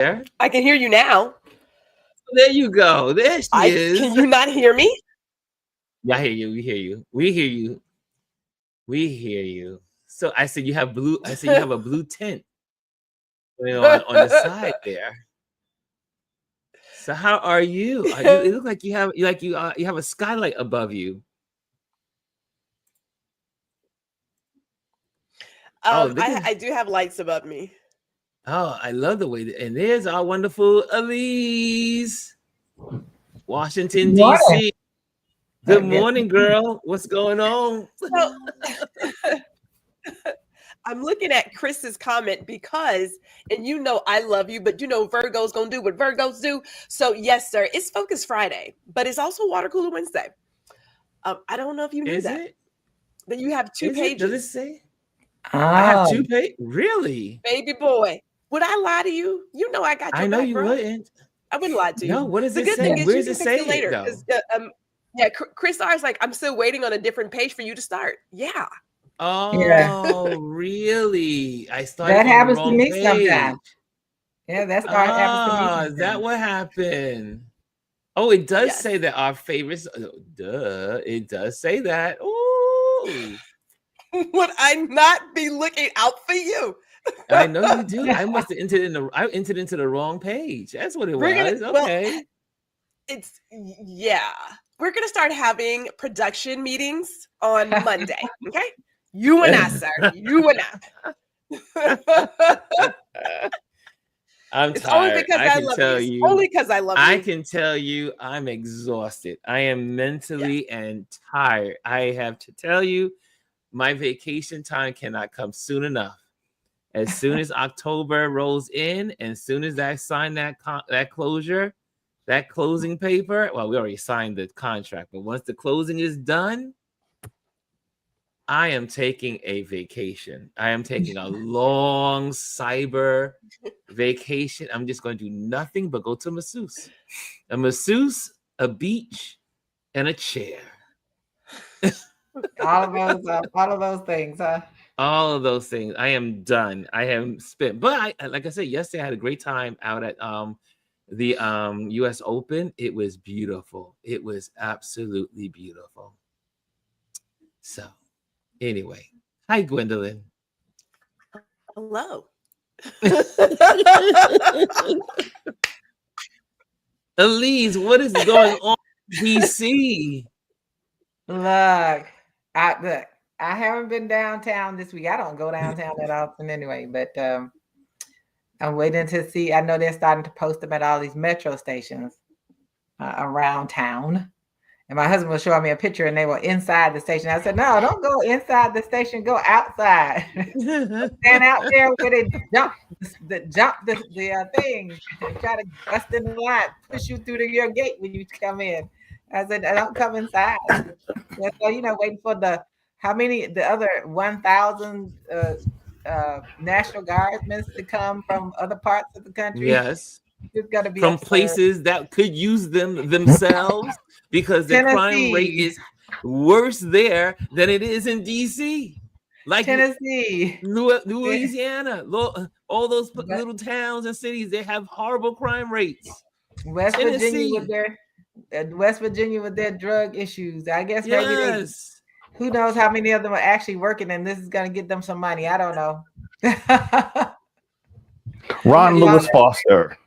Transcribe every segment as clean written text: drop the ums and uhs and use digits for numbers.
there? I can hear you now. There you go. There she is. Can you not hear me? Yeah, I hear you. We hear you. We hear you. We hear you. So I said you have blue. I said you have a blue tint on the side there. So how are you? It looks like you have a skylight above you. I do have lights above me. Oh, I love the way and there's our wonderful Alieze, Washington, D.C. Good morning, girl. What's going on? So, I'm looking at Chris's comment because, and you know I love you, but you know Virgo's gonna do what Virgos do. So yes, sir, it's Focus Friday, but it's also Water Cooler Wednesday. I don't know if you knew that. That you have two pages. Does it say? I have 2 pages. Really? Baby boy. Would I lie to you? You know I got your I know back, you bro. wouldn't. I wouldn't lie to you. No, what does the it good say? thing is Where you does can it fix say it later. Yeah, Chris R is like, I'm still waiting on a different page for you to start. Yeah. Oh, really? I started that happens to me page. sometimes. Yeah, that started happens to me sometimes. Is that what happened? Oh, it does say that our favorites. Duh, it does say that. Ooh. Would I not be looking out for you? I know you do. I must have entered into the wrong page. That's what it was. Okay. We're gonna start having production meetings on Monday. Okay, you and I, sir. You and I. I'm it's tired. Only because I love you. Only because I love you. I can tell you, I'm exhausted. I am mentally and tired. I have to tell you, my vacation time cannot come soon enough. As soon as October rolls in, and as soon as I sign that closing paper, well, we already signed the contract, but once the closing is done, I am taking a vacation. I am taking a long cyber vacation. I'm just going to do nothing but go to masseuse. A masseuse, a beach, and a chair. all of those things, huh? All of those things. I am done. I have spent, but like I said, yesterday I had a great time out at the US Open. It was beautiful. It was absolutely beautiful. So anyway, hi Gwendolyn. Hello. Alieze, what is going on in DC? Look, I haven't been downtown this week. I don't go downtown that often anyway, but I'm waiting to see. I know they're starting to post them at all these metro stations around town. And my husband was showing me a picture and they were inside the station. I said, no, don't go inside the station, go outside. Stand out there where they jump the thing and try to bust in the line, push you through your gate when you come in. I said, don't come inside. So, waiting for the other 1,000 National Guardsmen to come from other parts of the country. Yes. It's got to be from places that could use them themselves because the crime rate is worse there than it is in DC. Like Tennessee, Louisiana, all those little towns and cities, they have horrible crime rates. West Virginia with their drug issues. I guess maybe who knows how many of them are actually working, and this is going to get them some money. I don't know. Ron Lewis Foster.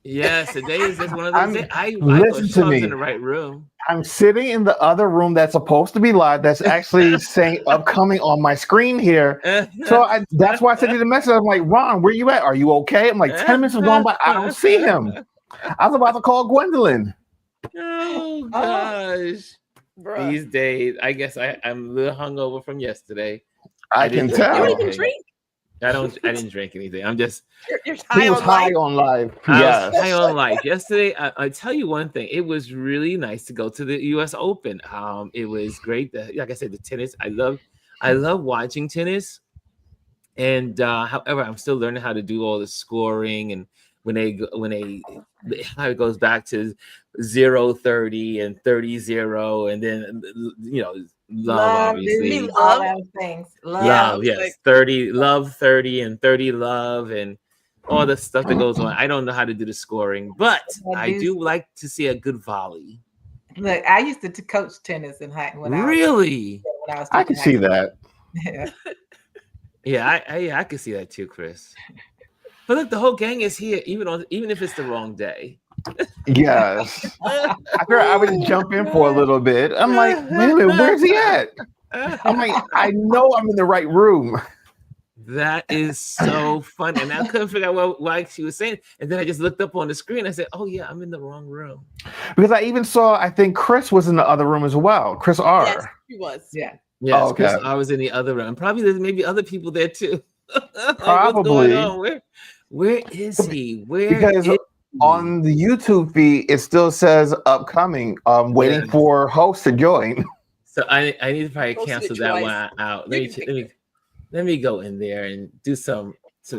Yes, today is just one of those days. I listen to me. In the right room. I'm sitting in the other room that's supposed to be live. That's actually saying upcoming on my screen here. So that's why I sent you the message. I'm like, Ron, where you at? Are you okay? I'm like, 10 minutes have gone by. I don't see him. I was about to call Gwendolyn. Oh gosh, these days, I guess I'm a little hungover from yesterday. I can tell. You didn't drink. I didn't drink anything. I'm just. You're high on life. Yes, high on life. Yesterday, I tell you one thing. It was really nice to go to the U.S. Open. It was great. Like I said, the tennis. I love watching tennis. And however, I'm still learning how to do all the scoring and when how it goes back to 0-30 and 30-0 and then love obviously all those things. Love, yes, 30 love 30 and 30 love and all the stuff that goes on. I don't know how to do the scoring, but I do do like to see a good volley. Look, I used to coach tennis in high when Really? I can see that. Yeah. Yeah, I can see that too, Chris. But look, the whole gang is here, even if it's the wrong day. Yes. I would jump in for a little bit. I'm like, wait a minute, where's he at? I'm like, I know I'm in the right room. That is so fun. And I couldn't figure out why she was saying it. And then I just looked up on the screen. I said, oh, yeah, I'm in the wrong room. Because I even saw, I think Chris was in the other room as well. Chris R. Yes, he was. Yeah. Yes, Oh, okay. Chris, I was in the other room. Probably there's maybe other people there too. Probably. What's going on? Where is he? Because on the YouTube feed, it still says upcoming. Waiting for host to join. So I need to probably Posted cancel it that twice. one out. Let me go in there and do some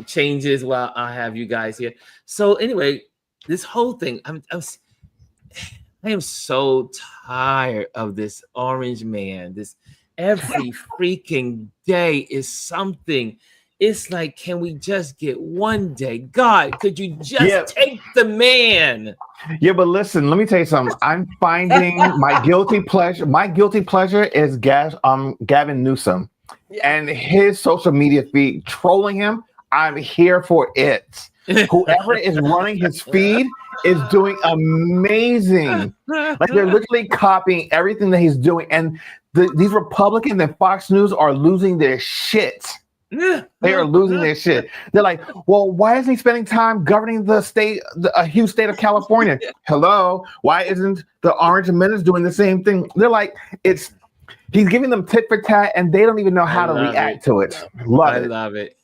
changes while I have you guys here. So anyway, this whole thing, I am so tired of this orange man. This every freaking day is something. It's like, can we just get one day? God, could you just take the man? Yeah, but listen, let me tell you something. I'm finding my guilty pleasure. My guilty pleasure is Gavin Newsom and his social media feed trolling him. I'm here for it. Whoever is running his feed is doing amazing. Like they're literally copying everything that he's doing, and these Republicans and Fox News are losing their shit. They are losing their shit. They're like, well, why isn't he spending time governing the state, a huge state of California? Hello, why isn't the Orange Menace doing the same thing? They're like, he's giving them tit for tat, and they don't even know how to react to it. I Love it.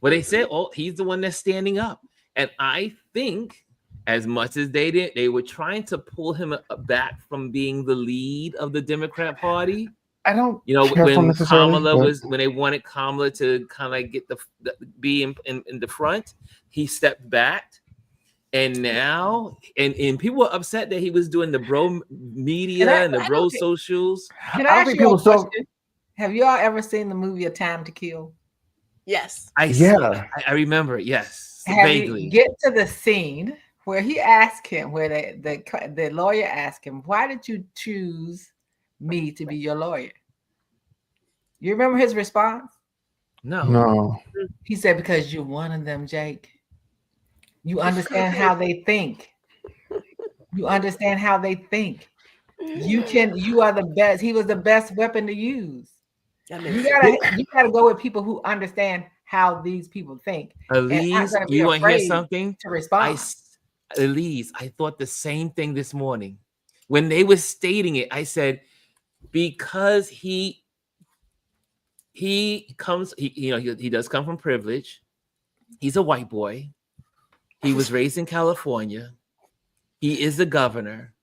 Well, they said, oh, he's the one that's standing up, and I think as much as they were trying to pull him back from being the lead of the Democrat Party. I don't, when Kamala when they wanted Kamala to kind of get be in the front, he stepped back, and now and people were upset that he was doing the bro media and the bro socials. Can I ask you a question? Have you all ever seen the movie A Time to Kill? Yes. I remember it. Yes, vaguely. Get to the scene where he asked him, where the lawyer asked him, "Why did you choose me to be your lawyer?" You remember his response? No. He said, "Because you're one of them, Jake. You understand how they think. You understand how they think. You are the best. He was the best weapon to use. You gotta go with people who understand how these people think." Alieze, you want to hear something? To respond. Alieze, I thought the same thing this morning. When they were stating it, I said, because he does come from privilege. He's a white boy. He was raised in California. He is the governor,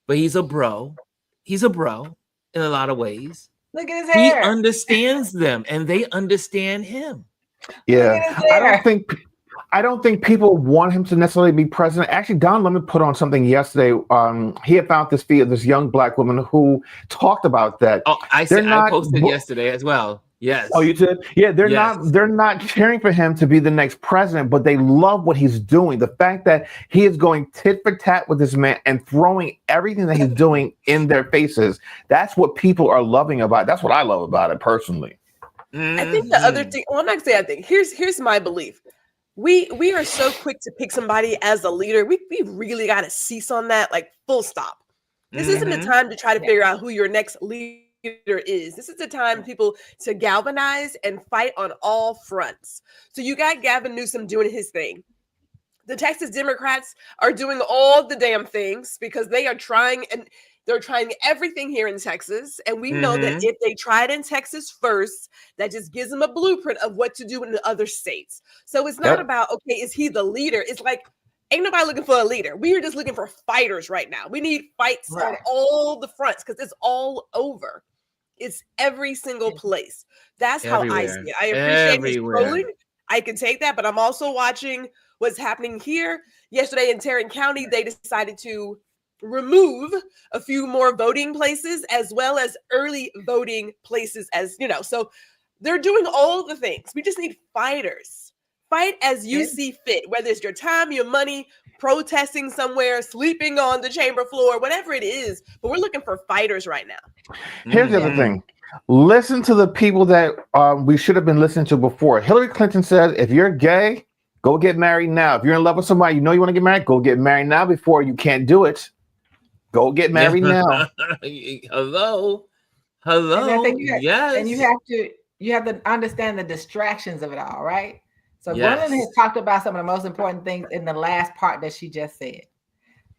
but he's a bro. He's a bro in a lot of ways. Look at his hair. He understands them, and they understand him. Yeah, I don't think people want him to necessarily be president. Actually, Don Lemon put on something yesterday. He had found this feed of this young black woman who talked about that. Oh, I posted yesterday as well. Yes. Oh, you did? Yeah, they're not cheering for him to be the next president, but they love what he's doing. The fact that he is going tit for tat with this man and throwing everything that he's doing in their faces. That's what people are loving about it. That's what I love about it personally. I think the other thing, well, I'm not gonna say I think. Here's my belief. We are so quick to pick somebody as a leader. We really got to cease on that, like full stop. This isn't the time to try to figure out who your next leader is. This is the time, people, to galvanize and fight on all fronts. So you got Gavin Newsom doing his thing. The Texas Democrats are doing all the damn things because they are trying, and they're trying everything here in Texas. And we know that if they try it in Texas first, that just gives them a blueprint of what to do in the other states. So it's not about, okay, is he the leader? It's like, ain't nobody looking for a leader. We are just looking for fighters right now. We need fights on all the fronts because it's all over. It's every single place. That's how I see it. I appreciate his trolling. I can take that, but I'm also watching what's happening here. Yesterday in Tarrant County, they decided to remove a few more voting places as well as early voting places, as you know. So they're doing all the things. We just need fighters Fight as you see fit, whether it's your time, your money, protesting somewhere, sleeping on the chamber floor, whatever it is. But we're looking for fighters right now. Here's the other thing. Listen to the people that we should have been listening to before. Hillary Clinton said, if you're gay, go get married now. If you're in love with somebody, you know you want to get married, go get married now before you can't do it. Go get married now. Hello. And Yes. And you have to understand the distractions of it all, right? So Gwendolyn has talked about some of the most important things in the last part that she just said.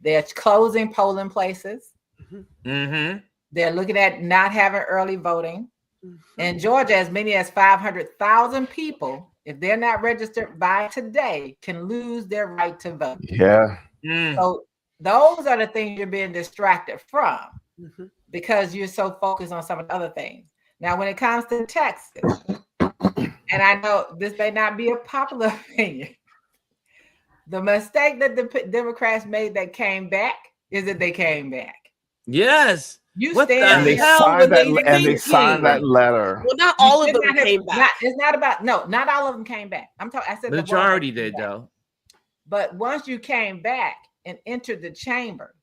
They're closing polling places. Mm-hmm. They're looking at not having early voting. In Georgia, as many as 500,000 people, if they're not registered by today, can lose their right to vote. Yeah. So those are the things you're being distracted from because you're so focused on some of the other things. Now, when it comes to Texas, and I know this may not be a popular opinion, the mistake that the Democrats made that came back is that they came back. Yes. You What stand the hell signed were that, they and they signed that letter. Well, not all of them came back. It's not about not all of them came back. I'm talking. I said the majority did though. But once you came back and entered the chamber,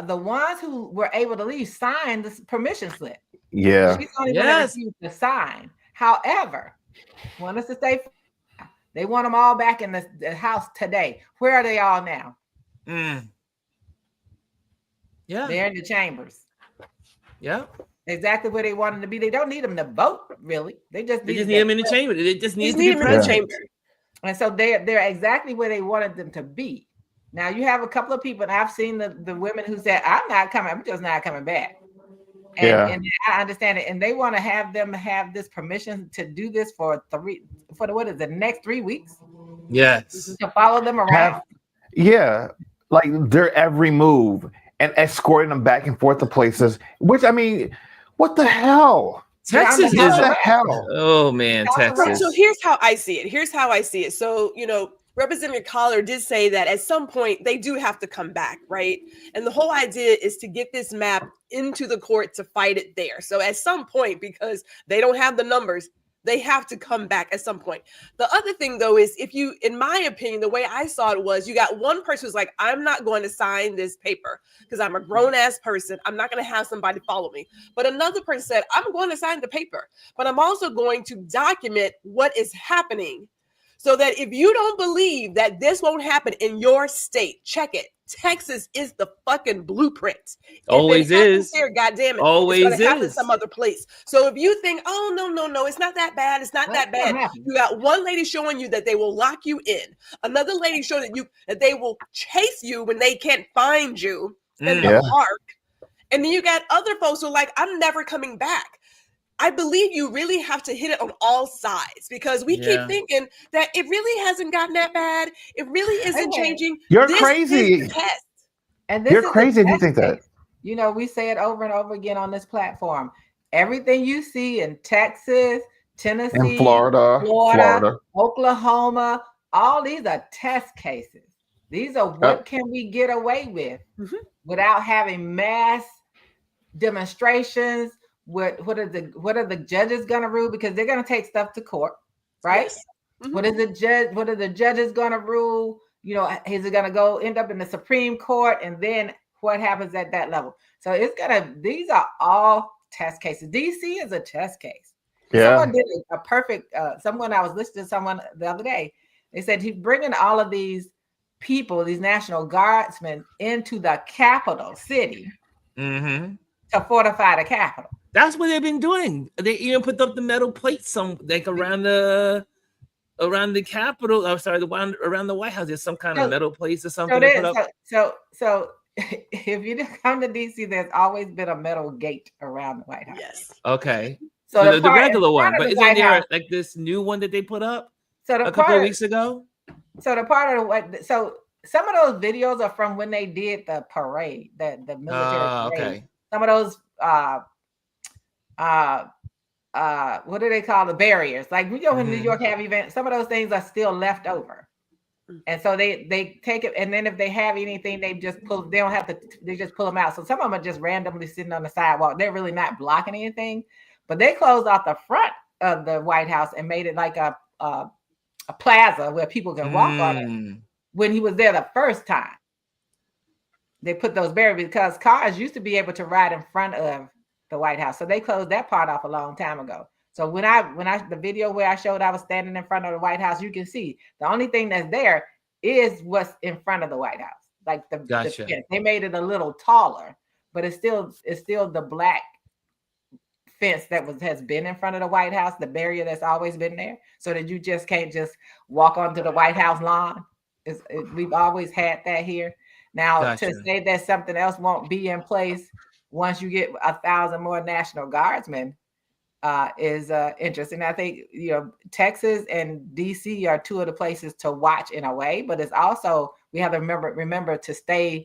the ones who were able to leave signed the permission slip. Yeah. She's only going to refuse to sign. However, want us to stay. They want them all back in the House today. Where are they all now? Yeah. They're in the chambers. Yeah. Exactly where they want them to be. They don't need them to vote, really. They just need them in the chamber. They just need them in the chamber. And so they're exactly where they wanted them to be. Now you have a couple of people, and I've seen the women who said, I'm not coming, I'm just not coming back. And I understand it. And they want to have them have this permission to do this for the next 3 weeks. Yes. To follow them around. Like their every move and escorting them back and forth to places, which I mean, what the hell? Texas is the hell. Oh man, Texas. So here's how I see it. So, Representative Collar did say that at some point they do have to come back, right? And the whole idea is to get this map into the court to fight it there. So at some point, because they don't have the numbers, they have to come back at some point. The other thing, though, is in my opinion, the way I saw it was you got one person who's like, I'm not going to sign this paper because I'm a grown ass person. I'm not going to have somebody follow me. But another person said, I'm going to sign the paper, but I'm also going to document what is happening so that if you don't believe that this won't happen in your state, check it. Texas is the fucking blueprint. Always is. Here, goddamn it. Always it's gonna happen is. some other place. So if you think, oh no, it's not that bad. It's not that bad. You got one lady showing you that they will lock you in. Another lady showing that they will chase you when they can't find you in the park. And then you got other folks who are like, I'm never coming back. I believe you really have to hit it on all sides because we keep thinking that it really hasn't gotten that bad. It really isn't changing. You're crazy. And you're crazy if you think that. We say it over and over again on this platform. Everything you see in Texas, Tennessee, and Florida, Oklahoma, all these are test cases. These are what can we get away with without having mass demonstrations. What are the judges going to rule? Because they're going to take stuff to court, right? Yes. What are the judges going to rule? Is it going to end up in the Supreme Court? And then what happens at that level? So these are all test cases. D.C. is a test case. Yeah. Someone did a perfect, someone I was listening to someone the other day. They said he's bringing all of these people, these National Guardsmen into the capital city to fortify the capital. That's what they've been doing. They even put up the metal plates around the Capitol. I'm sorry, around the White House. There's some kind of metal plates or something. So if you come to DC, there's always been a metal gate around the White House. Yes. Okay. So the regular one, but isn't there like this new one that they put up a couple of weeks ago? So some of those videos are from when they did the parade, the military parade. Okay. Some of those what do they call the barriers? Like when New York have events, some of those things are still left over. And so they take it, and then if they have anything, they just pull them out. So some of them are just randomly sitting on the sidewalk. They're really not blocking anything, but they closed off the front of the White House and made it like a a plaza where people can walk on it. When he was there the first time, they put those barriers because cars used to be able to ride in front of the White House. So they closed that part off a long time ago. So when I the video where I showed I was standing in front of the White House, you can see the only thing that's there is what's in front of the White House. Like the fence. They made it a little taller, but it's still the black fence that has been in front of the White House, the barrier that's always been there, so that you just can't just walk onto the White House lawn. We've always had that here. Now, to say that something else won't be in place once you get 1,000 more National Guardsmen is interesting. I think, Texas and D.C. are two of the places to watch in a way, but it's also, we have to remember to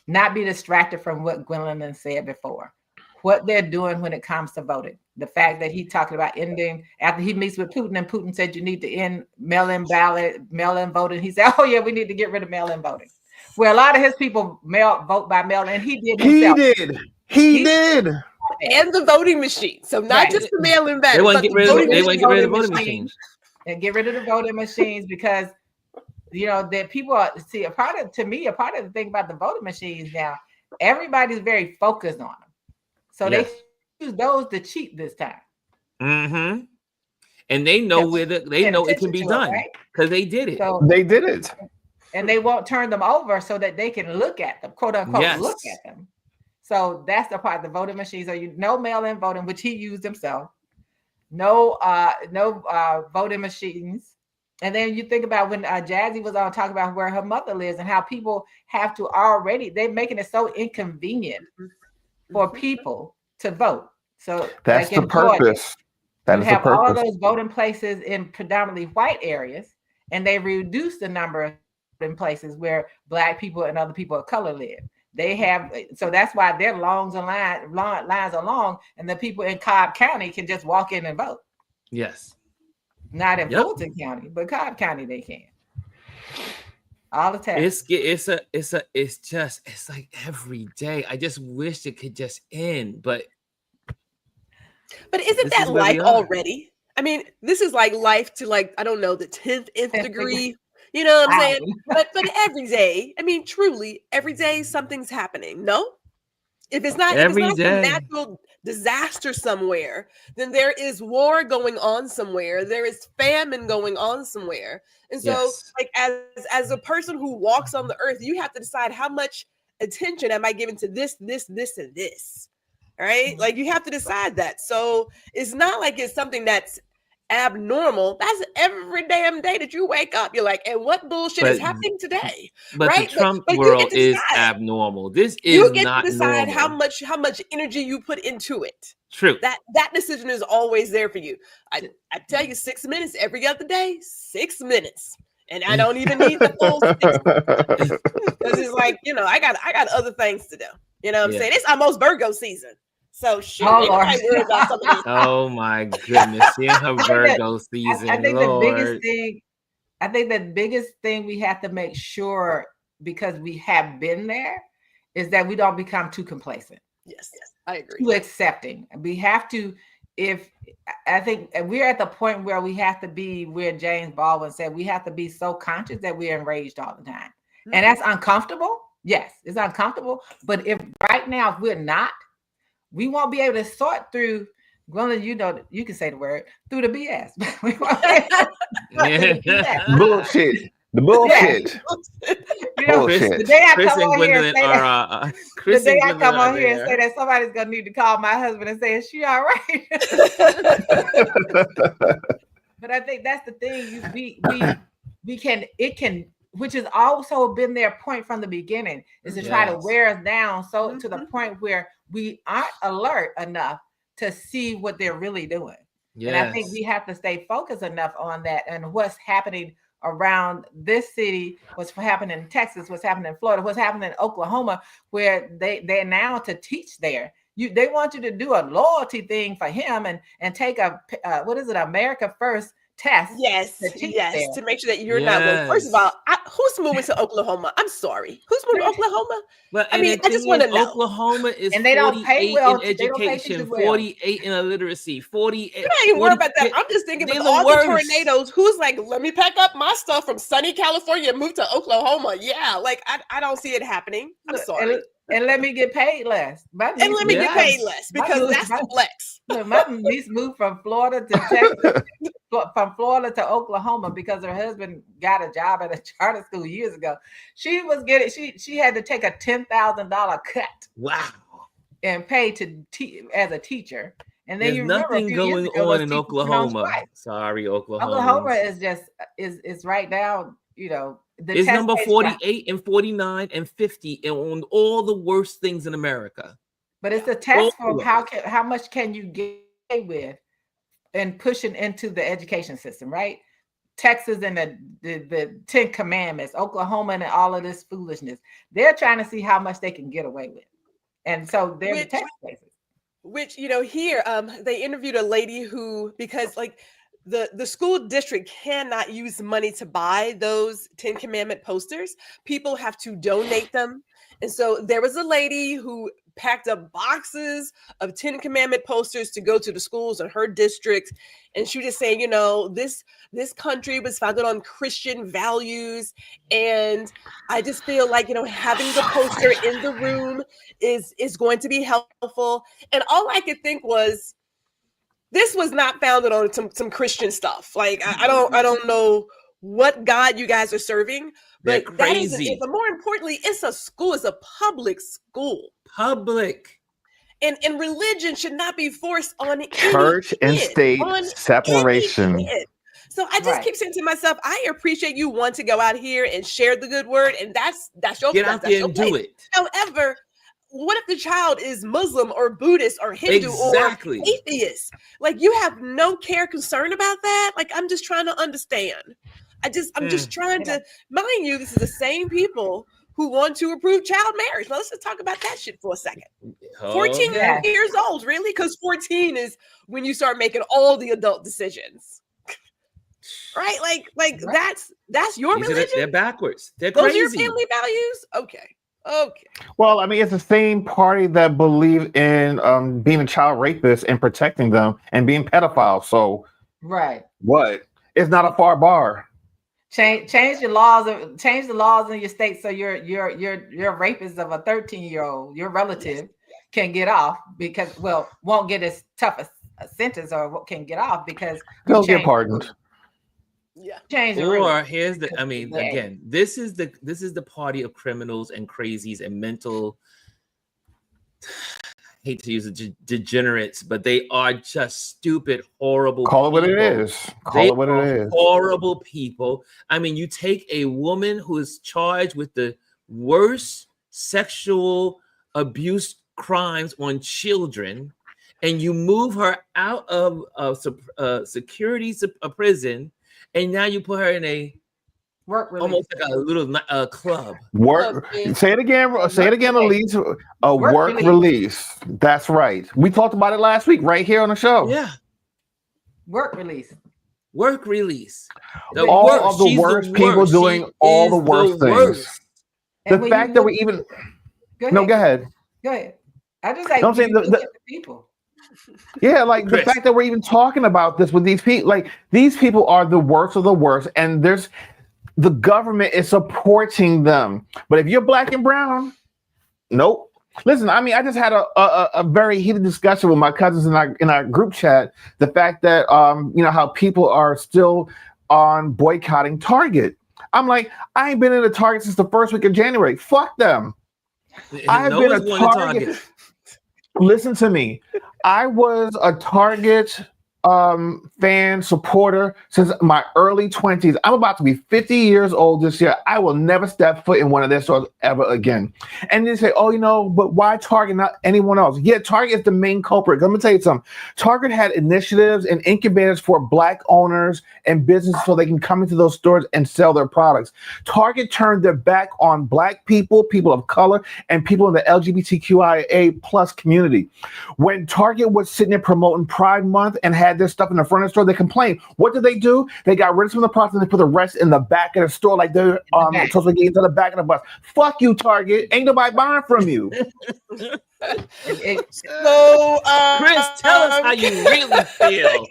not be distracted from what Gwendolyn said before. What they're doing when it comes to voting. The fact that he talked about ending after he meets with Putin, and Putin said you need to end mail-in voting. He said, "Oh yeah, we need to get rid of mail-in voting." Where a lot of his people vote by mail-in, he did himself. He did. And the voting machine. So not just the mail-in ballot. They want to get rid of the voting machines. And get rid of the voting machines because that people see a part of the thing about the voting machines now. Everybody's very focused on them. So they use those to cheat this time. Mm-hmm. And they know it can be done because they did it. So, they did it. And they won't turn them over so that they can look at them, quote unquote, look at them. So that's the part, the voting machines. So no mail-in voting, which he used himself. No voting machines. And then you think about when Jazzy was on talking about where her mother lives and how people have to they're making it so inconvenient for people to vote. So that's the purpose. You have all those voting places in predominantly white areas, and they reduce the number of voting places where Black people and other people of color live. So that's why their lines are long, and the people in Cobb County can just walk in and vote. Yes. Not in Fulton County, but Cobb County they can. All the time. It's like every day. I just wish it could just end, but isn't that life already? I mean, this is like life to I don't know, the 10th degree. You know what I'm saying? But every day, I mean, truly, every day something's happening. No, if it's not a natural disaster somewhere, then there is war going on somewhere. There is famine going on somewhere. And so, as a person who walks on the earth, you have to decide how much attention am I giving to this, and this. All right? Like you have to decide that. So it's not like it's something that's abnormal. That's every damn day that you wake up. You're like, and what bullshit is happening today? But right? The Trump world is abnormal. This is not normal. You get to decide how much energy you put into it. True. That decision is always there for you. I tell you, 6 minutes every other day, 6 minutes. And I don't even need the full 6 minutes. Because it's like, I got other things to do. You know what I'm saying? It's almost Virgo season. So shit, oh my goodness, seeing her Virgo season. I think the biggest thing we have to make sure, because we have been there, is that we don't become too complacent. Yes, I agree. Too accepting. We have to. I think we're at the point where we have to be where James Baldwin said we have to be so conscious that we're enraged all the time, and that's uncomfortable. Yes, it's uncomfortable. But if right now if we're not, we won't be able to sort through. Gwendolyn, you can say the word, through the BS. Bullshit. The bullshit. Bullshit. The day I come on here and say that, somebody's gonna need to call my husband and say, "Is she all right?" But I think that's the thing. We can, which has also been their point from the beginning, is to try to wear us down to the point where we aren't alert enough to see what they're really doing. Yes. And I think we have to stay focused enough on that and what's happening around this city, what's happening in Texas, what's happening in Florida, what's happening in Oklahoma, where they're now to teach there. They want you to do a loyalty thing for him and take America First test. Yes, to teach yes, there. to make sure that you're not going. First of all, who's moving to Oklahoma? I'm sorry. Who's moving to Oklahoma? But I mean, I just want to know. Oklahoma is And they don't pay 48 well. in They don't pay teachers education, well. 48 in illiteracy, 48. You ain't even worried about that. I'm just thinking with all the tornadoes, who's like, let me pack up my stuff from sunny California and move to Oklahoma. Yeah, like I don't see it happening. I'm sorry. And let me get paid less. And let me get paid less because that's the flex. My niece moved from Florida to Texas, from Florida to Oklahoma because her husband got a job at a charter school years ago. She was getting she had to take a $10,000 cut. Wow. And pay to as a teacher. And then there's nothing going on in Oklahoma. Sorry, Oklahoma. Oklahoma is just is right now, you know. It's number 48 and 49 and 50 on all the worst things in America. But it's a test for how much can you get with and pushing into the education system, right? Texas and the 10 Commandments, Oklahoma and all of this foolishness. They're trying to see how much they can get away with. And so they're the test cases. Which, you know, here they interviewed a lady who, because like the school district cannot use money to buy those 10 Commandment posters. People have to donate them. And so there was a lady who packed up boxes of 10 Commandment posters to go to the schools in her district. And she was just saying, you know, this country was founded on Christian values. And I just feel like, you know, having the poster in the room is going to be helpful. And all I could think was, this was not founded on some Christian stuff. Like, I don't know what God you guys are serving, but that is, but more importantly, it's a school, it's a public school. Public. And religion should not be forced on church and state separation. So I just keep saying to myself, I appreciate you want to go out here and share the good word, and that's your get out there and do it. However, what if the child is Muslim or Buddhist or Hindu or atheist? Like, you have no concern about that? Like, I'm just trying to understand. I'm just trying to, mind you, this is the same people who want to approve child marriage. Now, let's just talk about that shit for a second. 14 years old, really? Because 14 is when you start making all the adult decisions. Right? Like that's your religion? They're backwards. They're Those crazy. Those are your family values? Okay. Well, I mean, it's the same party that believe in being a child rapist and protecting them and being pedophiles. So, what? It's not a far bar. Change your laws. Change the laws in your state so your rapist of a 13-year-old, your relative, can get off because won't get as tough a sentence or can get off because they'll get pardoned. Yeah. Or here's the, I mean, again, this is the party of criminals and crazies and mental, I hate to use the degenerates, but they are just stupid, horrible people. Call it what it is. Horrible people. I mean, you take a woman who is charged with the worst sexual abuse crimes on children, and you move her out of security prison, and now you put her in a work release. Almost like a little club. Work. Say it again. Say it again, Alieze. A work release. That's right. We talked about it last week, right here on the show. Yeah. Work release. Work release. All of the worst people doing all the worst things. The fact that we even. No, go ahead. Go ahead. I just like don't say the people. Yeah, like Chris. The fact that we're even talking about this with these people, like these people are the worst of the worst, and the government is supporting them. But if you're black and brown, nope. Listen, I mean, I just had a very heated discussion with my cousins in our group chat. The fact that you know how people are still on boycotting Target. I'm like, I ain't been in a Target since the first week of January. Fuck them. I've been a Target. Listen to me. I was a Target fan supporter since my early 20s. I'm about to be 50 years old this year. I will never step foot in one of their stores ever again. And they say, oh, you know, but why Target, not anyone else? Yeah, Target is the main culprit. Let me tell you something. Target had initiatives and incubators for black owners and businesses so they can come into those stores and sell their products. Target turned their back on black people, people of color, and people in the LGBTQIA+ community. When Target was sitting there promoting Pride Month and had had their stuff in the front of the store, they complained. What did they do? They got rid of some of the products and they put the rest in the back of the store, like they're supposed to get into the back of the bus. Fuck you, Target. Ain't nobody buying from you. So, Chris, tell us how you really feel.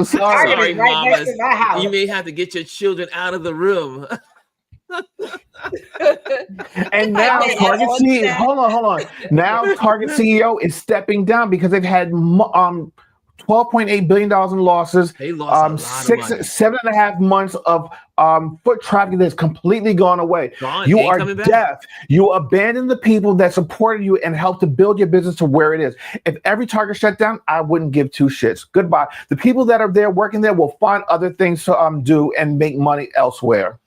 Sorry, mamas. You may have to get your children out of the room. And now Target CEO, hold on. Now Target CEO is stepping down because they've had $12.8 billion in losses. They lost a lot of money. 7.5 months of foot traffic that's completely gone away. You are deaf. You abandon the people that supported you and helped to build your business to where it is. If every Target shut down, I wouldn't give two shits. Goodbye. The people that are there working there will find other things to do and make money elsewhere.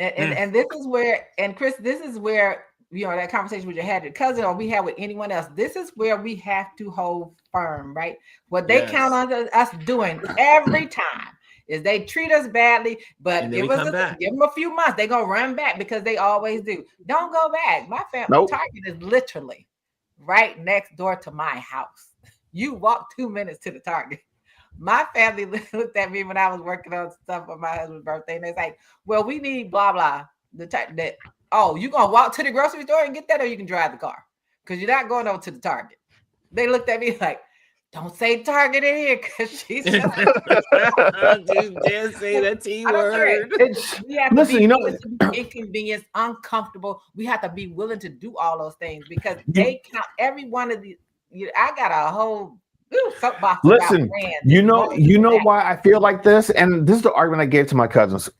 And this is where, and Chris, this is where, you know, that conversation with your had your cousin or we had with anyone else, this is where we have to hold firm, right? What they count on us doing every time is they treat us badly, but give them a few months, they're gonna run back because they always do. Don't go back. My family Target is literally right next door to my house. You walk 2 minutes to the Target. My family looked at me when I was working on stuff for my husband's birthday, and they're like, well, we need blah, blah. You going to walk to the grocery store and get that, or you can drive the car? Because you're not going over to the Target. They looked at me like, don't say Target in here, because she's just... Dude, can't say that T word. We have to be willing to be inconvenienced, uncomfortable. We have to be willing to do all those things because they count every one of these. I got a whole... Listen, you know why I feel like this, and this is the argument I gave to my cousins.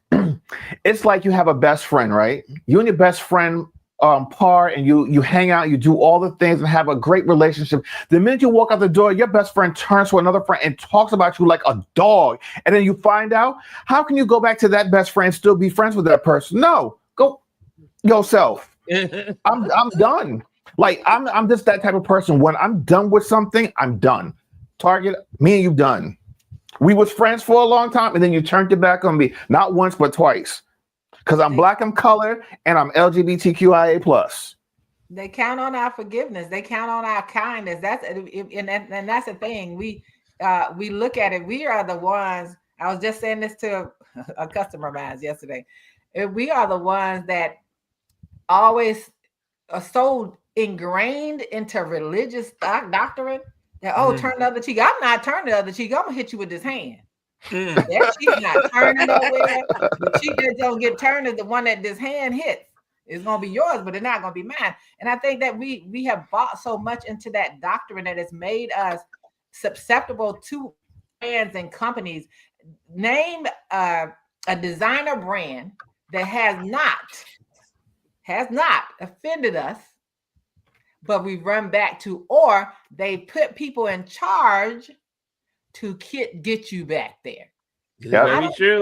It's like you have a best friend, right? You and your best friend par, and you hang out, you do all the things, and have a great relationship. The minute you walk out the door, your best friend turns to another friend and talks about you like a dog, and then you find out, how can you go back to that best friend and still be friends with that person? No, go yourself. I'm done. Like I'm just that type of person. When I'm done with something, I'm done. Target, me and you done. We was friends for a long time, and then you turned your back on me, not once but twice. Because I'm black, I'm colored, and I'm LGBTQIA+. They count on our forgiveness. They count on our kindness. That's the thing. We look at it. We are the ones. I was just saying this to a customer of mine yesterday. We are the ones that always are so ingrained into religious doctrine that turn the other cheek. I'm not turning the other cheek. I'm gonna hit you with this hand. That cheek not turning nowhere. The cheek that don't get turned is the one that this hand hits. It's gonna be yours, but it's not gonna be mine. And I think that we have bought so much into that doctrine that it's made us susceptible to brands and companies. Name a designer brand that has not offended us, but we run back to, or they put people in charge to get you back there. Yeah, I don't care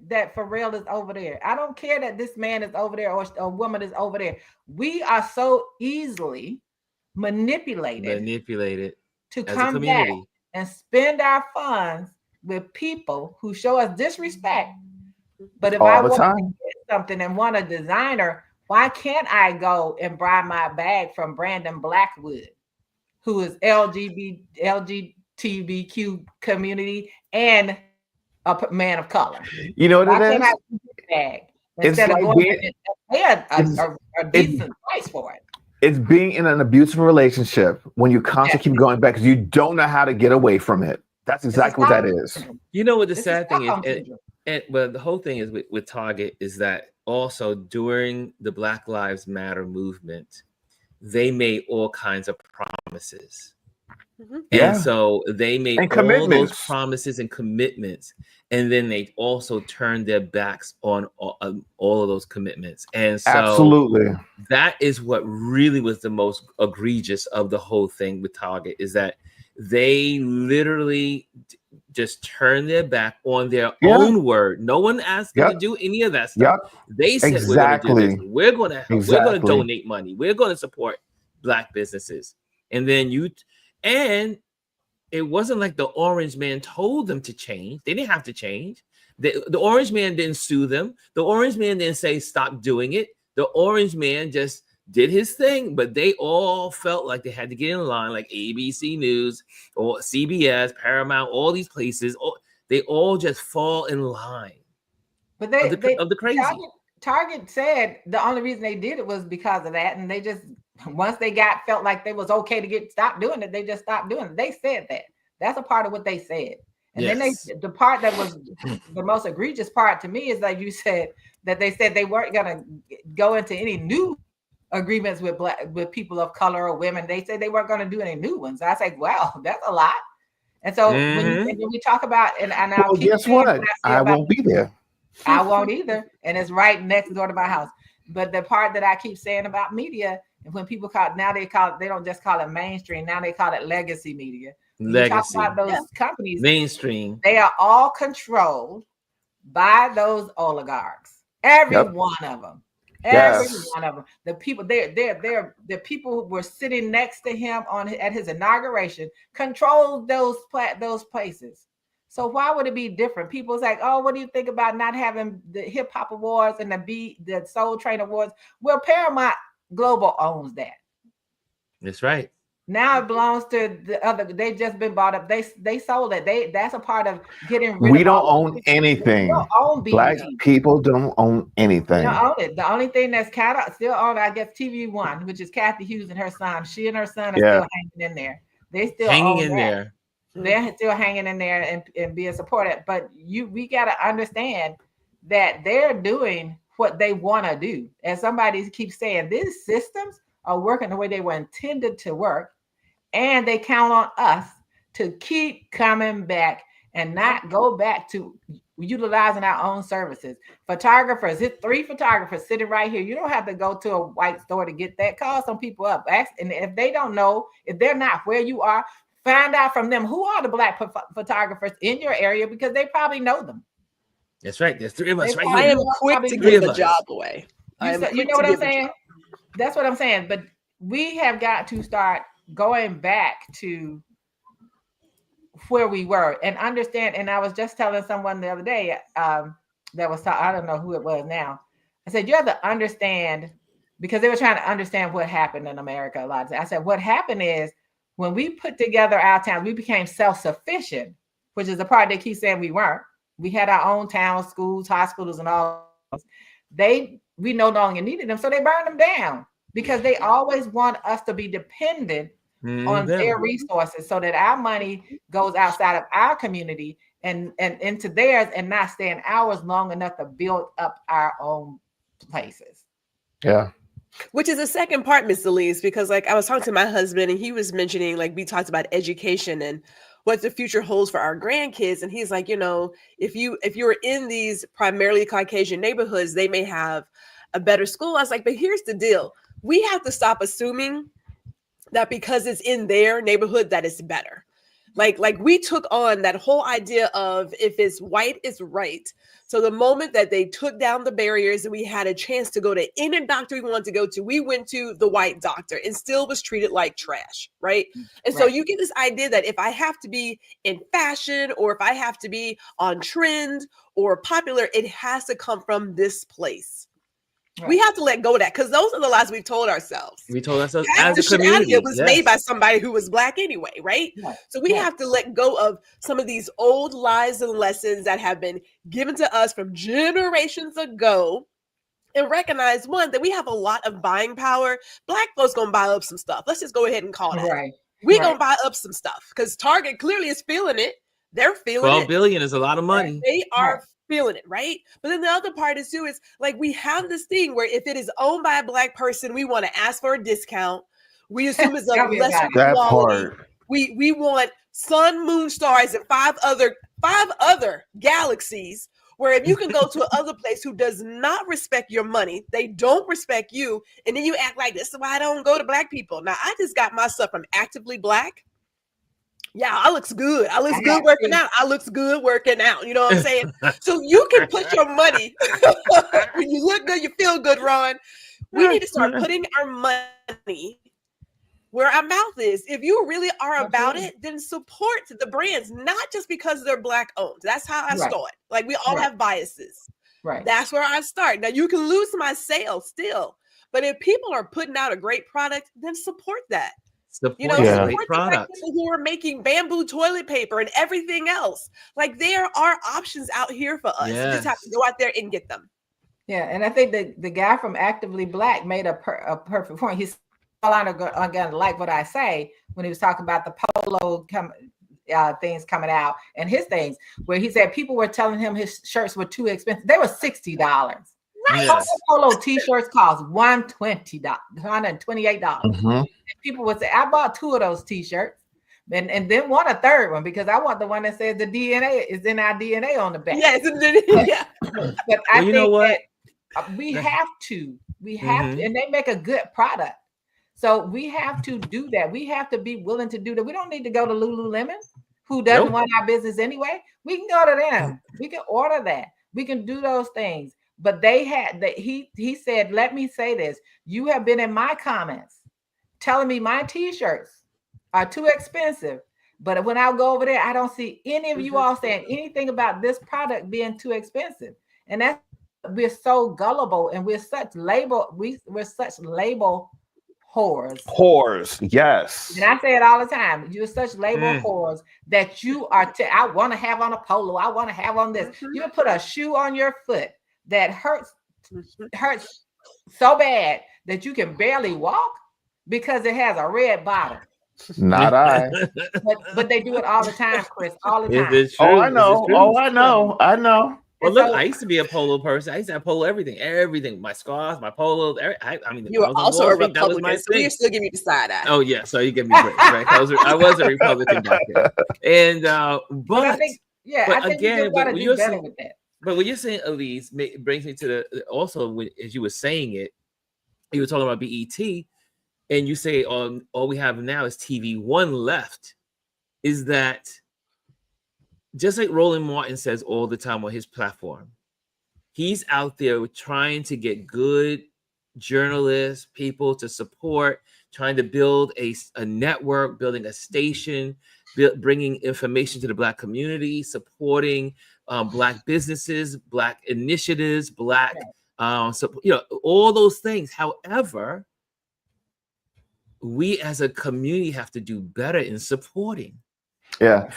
that Pharrell is over there. I don't care that this man is over there or a woman is over there. We are so easily manipulated to come back and spend our funds with people who show us disrespect. But if I want to get something and want a designer, why can't I go and buy my bag from Brandon Blackwood, who is LGBTQ community and a man of color? You know what why it can't is? I get this bag instead of going and pay a decent price for it? It's being in an abusive relationship when you constantly keep going back because you don't know how to get away from it. That's exactly what that is. You know what the sad thing is? But the whole thing is with Target is that also during the Black Lives Matter movement, they made all kinds of promises. And so they made all those promises and commitments, and then they also turned their backs on all of those commitments. And so absolutely, that is what really was the most egregious of the whole thing with Target, is that they literally just turned their back on their own word. No one asked them to do any of that stuff. They said, we're going to do this. We're going to donate money. We're going to support Black businesses. And then and it wasn't like the Orange Man told them to change. They didn't have to change. The Orange Man didn't sue them. The Orange Man didn't say, stop doing it. The Orange Man just did his thing, but they all felt like they had to get in line, like ABC News or CBS, Paramount, all these places. They all just fall in line. But of the crazy. Target said the only reason they did it was because of that, and they just once they felt like they was okay to stop doing it, they just stopped doing it. They said that. That's a part of what they said. And then the part that was the most egregious part to me is like you said that they said they weren't gonna go into any new agreements with people of color or women. They said they weren't going to do any new ones. I say, wow, that's a lot. And so when we talk about and I'll keep guess what? I won't be there. I won't either. And it's right next door to my house. But the part that I keep saying about media, and when people they don't just call it mainstream. Now they call it legacy media. When you talk about those companies, mainstream, they are all controlled by those oligarchs. Every one of them. Every one of them. The people the people who were sitting next to him at his inauguration controlled those places. So why would it be different? People's like, oh, what do you think about not having the hip hop awards and the Soul Train awards? Well, Paramount Global owns that. That's right. Now it belongs to the other. They've just been bought up. They sold it. That's a part of getting rid of. We don't own anything. We don't own Black people don't own anything. They don't own it. The only thing that's kind of still owned, I guess, TV One, which is Kathy Hughes and her son. She and her son are still hanging in there. They still hanging in there. They're still hanging in there and being supported. But we got to understand that they're doing what they want to do. And somebody keeps saying these systems are working the way they were intended to work. And they count on us to keep coming back and not go back to utilizing our own services. Photographers, 3 photographers sitting right here. You don't have to go to a white store to get that. Call some people up. And if they don't know, if they're not where you are, find out from them who are the Black photographers in your area, because they probably know them. That's right. There's 3 of us right here. I am quick to give the job away. You know what I'm saying? That's what I'm saying. But we have got to start going back to where we were and understand. And I was just telling someone the other day I don't know who it was now. I said, you have to understand, because they were trying to understand what happened in America a lot of times. I said, what happened is when we put together our towns, we became self-sufficient, which is the part they keep saying we weren't. We had our own towns, schools, hospitals, and all. We no longer needed them, so they burned them down because they always want us to be dependent on their resources, so that our money goes outside of our community and into theirs, and not stay in ours long enough to build up our own places. Yeah. Which is the second part, Miss Alieze, because like I was talking to my husband and he was mentioning, like, we talked about education and what the future holds for our grandkids. And he's like, if you're in these primarily Caucasian neighborhoods, they may have a better school. I was like, but here's the deal. We have to stop assuming that because it's in their neighborhood that it's better. Like we took on that whole idea of if it's white, it's right. So the moment that they took down the barriers and we had a chance to go to any doctor we wanted to go to, we went to the white doctor and still was treated like trash, right? And so you get this idea that if I have to be in fashion or if I have to be on trend or popular, it has to come from this place. Right. We have to let go of that, because those are the lies we've told ourselves. We told ourselves as a community. It was made by somebody who was Black anyway, right? Yeah. So we have to let go of some of these old lies and lessons that have been given to us from generations ago, and recognize, one, that we have a lot of buying power. Black folks gonna buy up some stuff. Let's just go ahead and call it. Right. We're gonna buy up some stuff because Target clearly is feeling it. They're feeling 12 billion is a lot of money. They are feeling it, right? But then the other part is too, is like we have this thing where if it is owned by a Black person, we want to ask for a discount. We assume it's of lesser quality. We want sun, moon, stars, and five other galaxies. Where if you can go to another place who does not respect your money, they don't respect you, and then you act like this is why I don't go to Black people. Now I just got my stuff from Actively Black. Yeah, I looks good. I looks good working out. I looks good working out. You know what I'm saying? So you can put your money when you look good, you feel good, Ron. We need to start putting our money where our mouth is. If you really are about it, then support the brands, not just because they're Black owned. That's how I start. Like we all have biases. Right. That's where I start. Now you can lose my sale still, But if people are putting out a great product, then support that. Support Support great the black product. people who are making bamboo toilet paper and everything else. Like, there are options out here for us. You just have to go out there and get them. Yeah, and I think the guy from Actively Black made a perfect point. He's gonna like what I say when he was talking about the polo things coming out and his things, where he said people were telling him his shirts were too expensive. They were $60. Right. Yes. Polo t-shirts cost $128. Mm-hmm. People would say, I bought 2 of those t-shirts and then want a third one because I want the one that says the DNA is in our DNA on the back. Yes, yeah. But I think know what? We have to, and they make a good product. So we have to do that. We have to be willing to do that. We don't need to go to Lululemon, who doesn't want our business anyway. We can go to them. We can order that. We can do those things. But they had that. He said, let me say this. You have been in my comments telling me my t-shirts are too expensive. But when I go over there, I don't see any of you all saying anything about this product being too expensive. And that's, we're so gullible and we're such label whores. Yes. And I say it all the time. You're such label whores that you are. I want to have on a polo. I want to have on this. You put a shoe on your foot that hurts so bad that you can barely walk because it has a red bottom. Not I. But they do it all the time, Chris. All the time. Oh, I know. Oh, I know. Well, look, I used to be a polo person. I used to have polo everything. My scarves, my polos. I mean, you were also a Republican, so you still give me the side eye. Oh yeah, so you give me breaks, right? I was a Republican back then, and but I think, I think again, but when you're saying with that. But when you're saying Alieze, brings me to the also as you were saying it, you were talking about BET, and you say all we have now is TV One left. Is that just like Roland Martin says all the time on his platform, he's out there trying to get good journalists, people to support, trying to build a network, building a station, bringing information to the Black community, supporting Black businesses, Black initiatives, Black, all those things. However, we as a community have to do better in supporting. Yeah.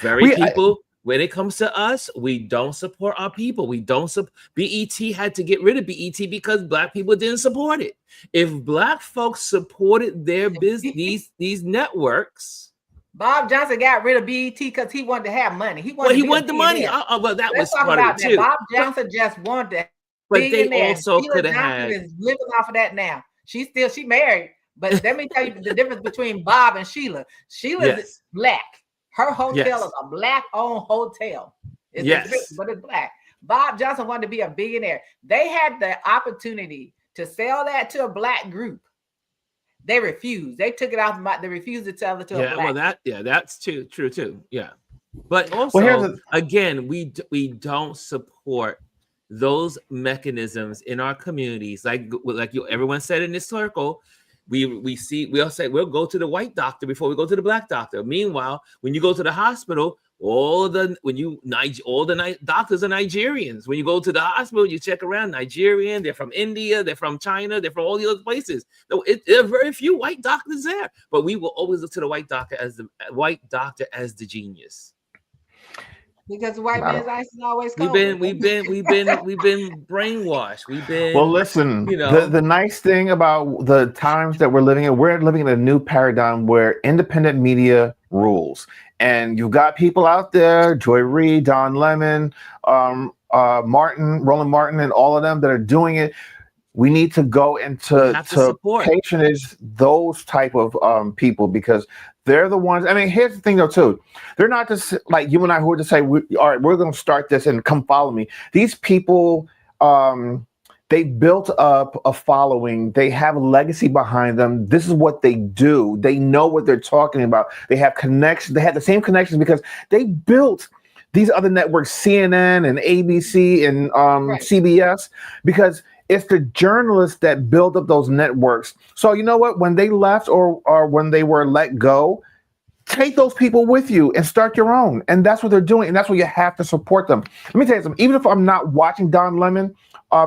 When it comes to us, we don't support our people. We don't BET had to get rid of BET because Black people didn't support it. If Black folks supported their business, these networks. Bob Johnson got rid of BET because he wanted to have money. He wanted the money. Well, that was part of it too. Bob Johnson just wanted to. But they also could have had. Is living off of that now. She married. But let me tell you the difference between Bob and Sheila. Sheila's Black. Her hotel is a Black-owned hotel. But it's Black. Bob Johnson wanted to be a billionaire. They had the opportunity to sell that to a Black group. They refused. They took it off. They refused to sell it to a Black group. That's true too. Yeah. But also, again, we don't support those mechanisms in our communities. Everyone said in this circle, we all say we'll go to the white doctor before we go to the Black doctor. Meanwhile, when you go to the hospital, all the doctors are Nigerians. When you go to the hospital, you check around, Nigerian, they're from India, they're from China, they're from all the other places. There are very few white doctors there, but we will always look to the white doctor as the genius. Because white man's ice is always cold. We've been brainwashed. Well, listen, the nice thing about the times that we're living in a new paradigm where independent media rules. And you've got people out there, Joy Reid, Don Lemon, Roland Martin, and all of them that are doing it. We need to go into patronage those type of people because they're the ones. I mean, here's the thing though, too. They're not just like you and I who are to say, all right, we're going to start this and come follow me. These people, they built up a following. They have a legacy behind them. This is what they do. They know what they're talking about. They have connections. They have the same connections because they built these other networks, CNN and ABC and CBS, because it's the journalists that build up those networks. So you know what? When they left or when they were let go, take those people with you and start your own. And that's what they're doing. And that's why you have to support them. Let me tell you something. Even if I'm not watching Don Lemon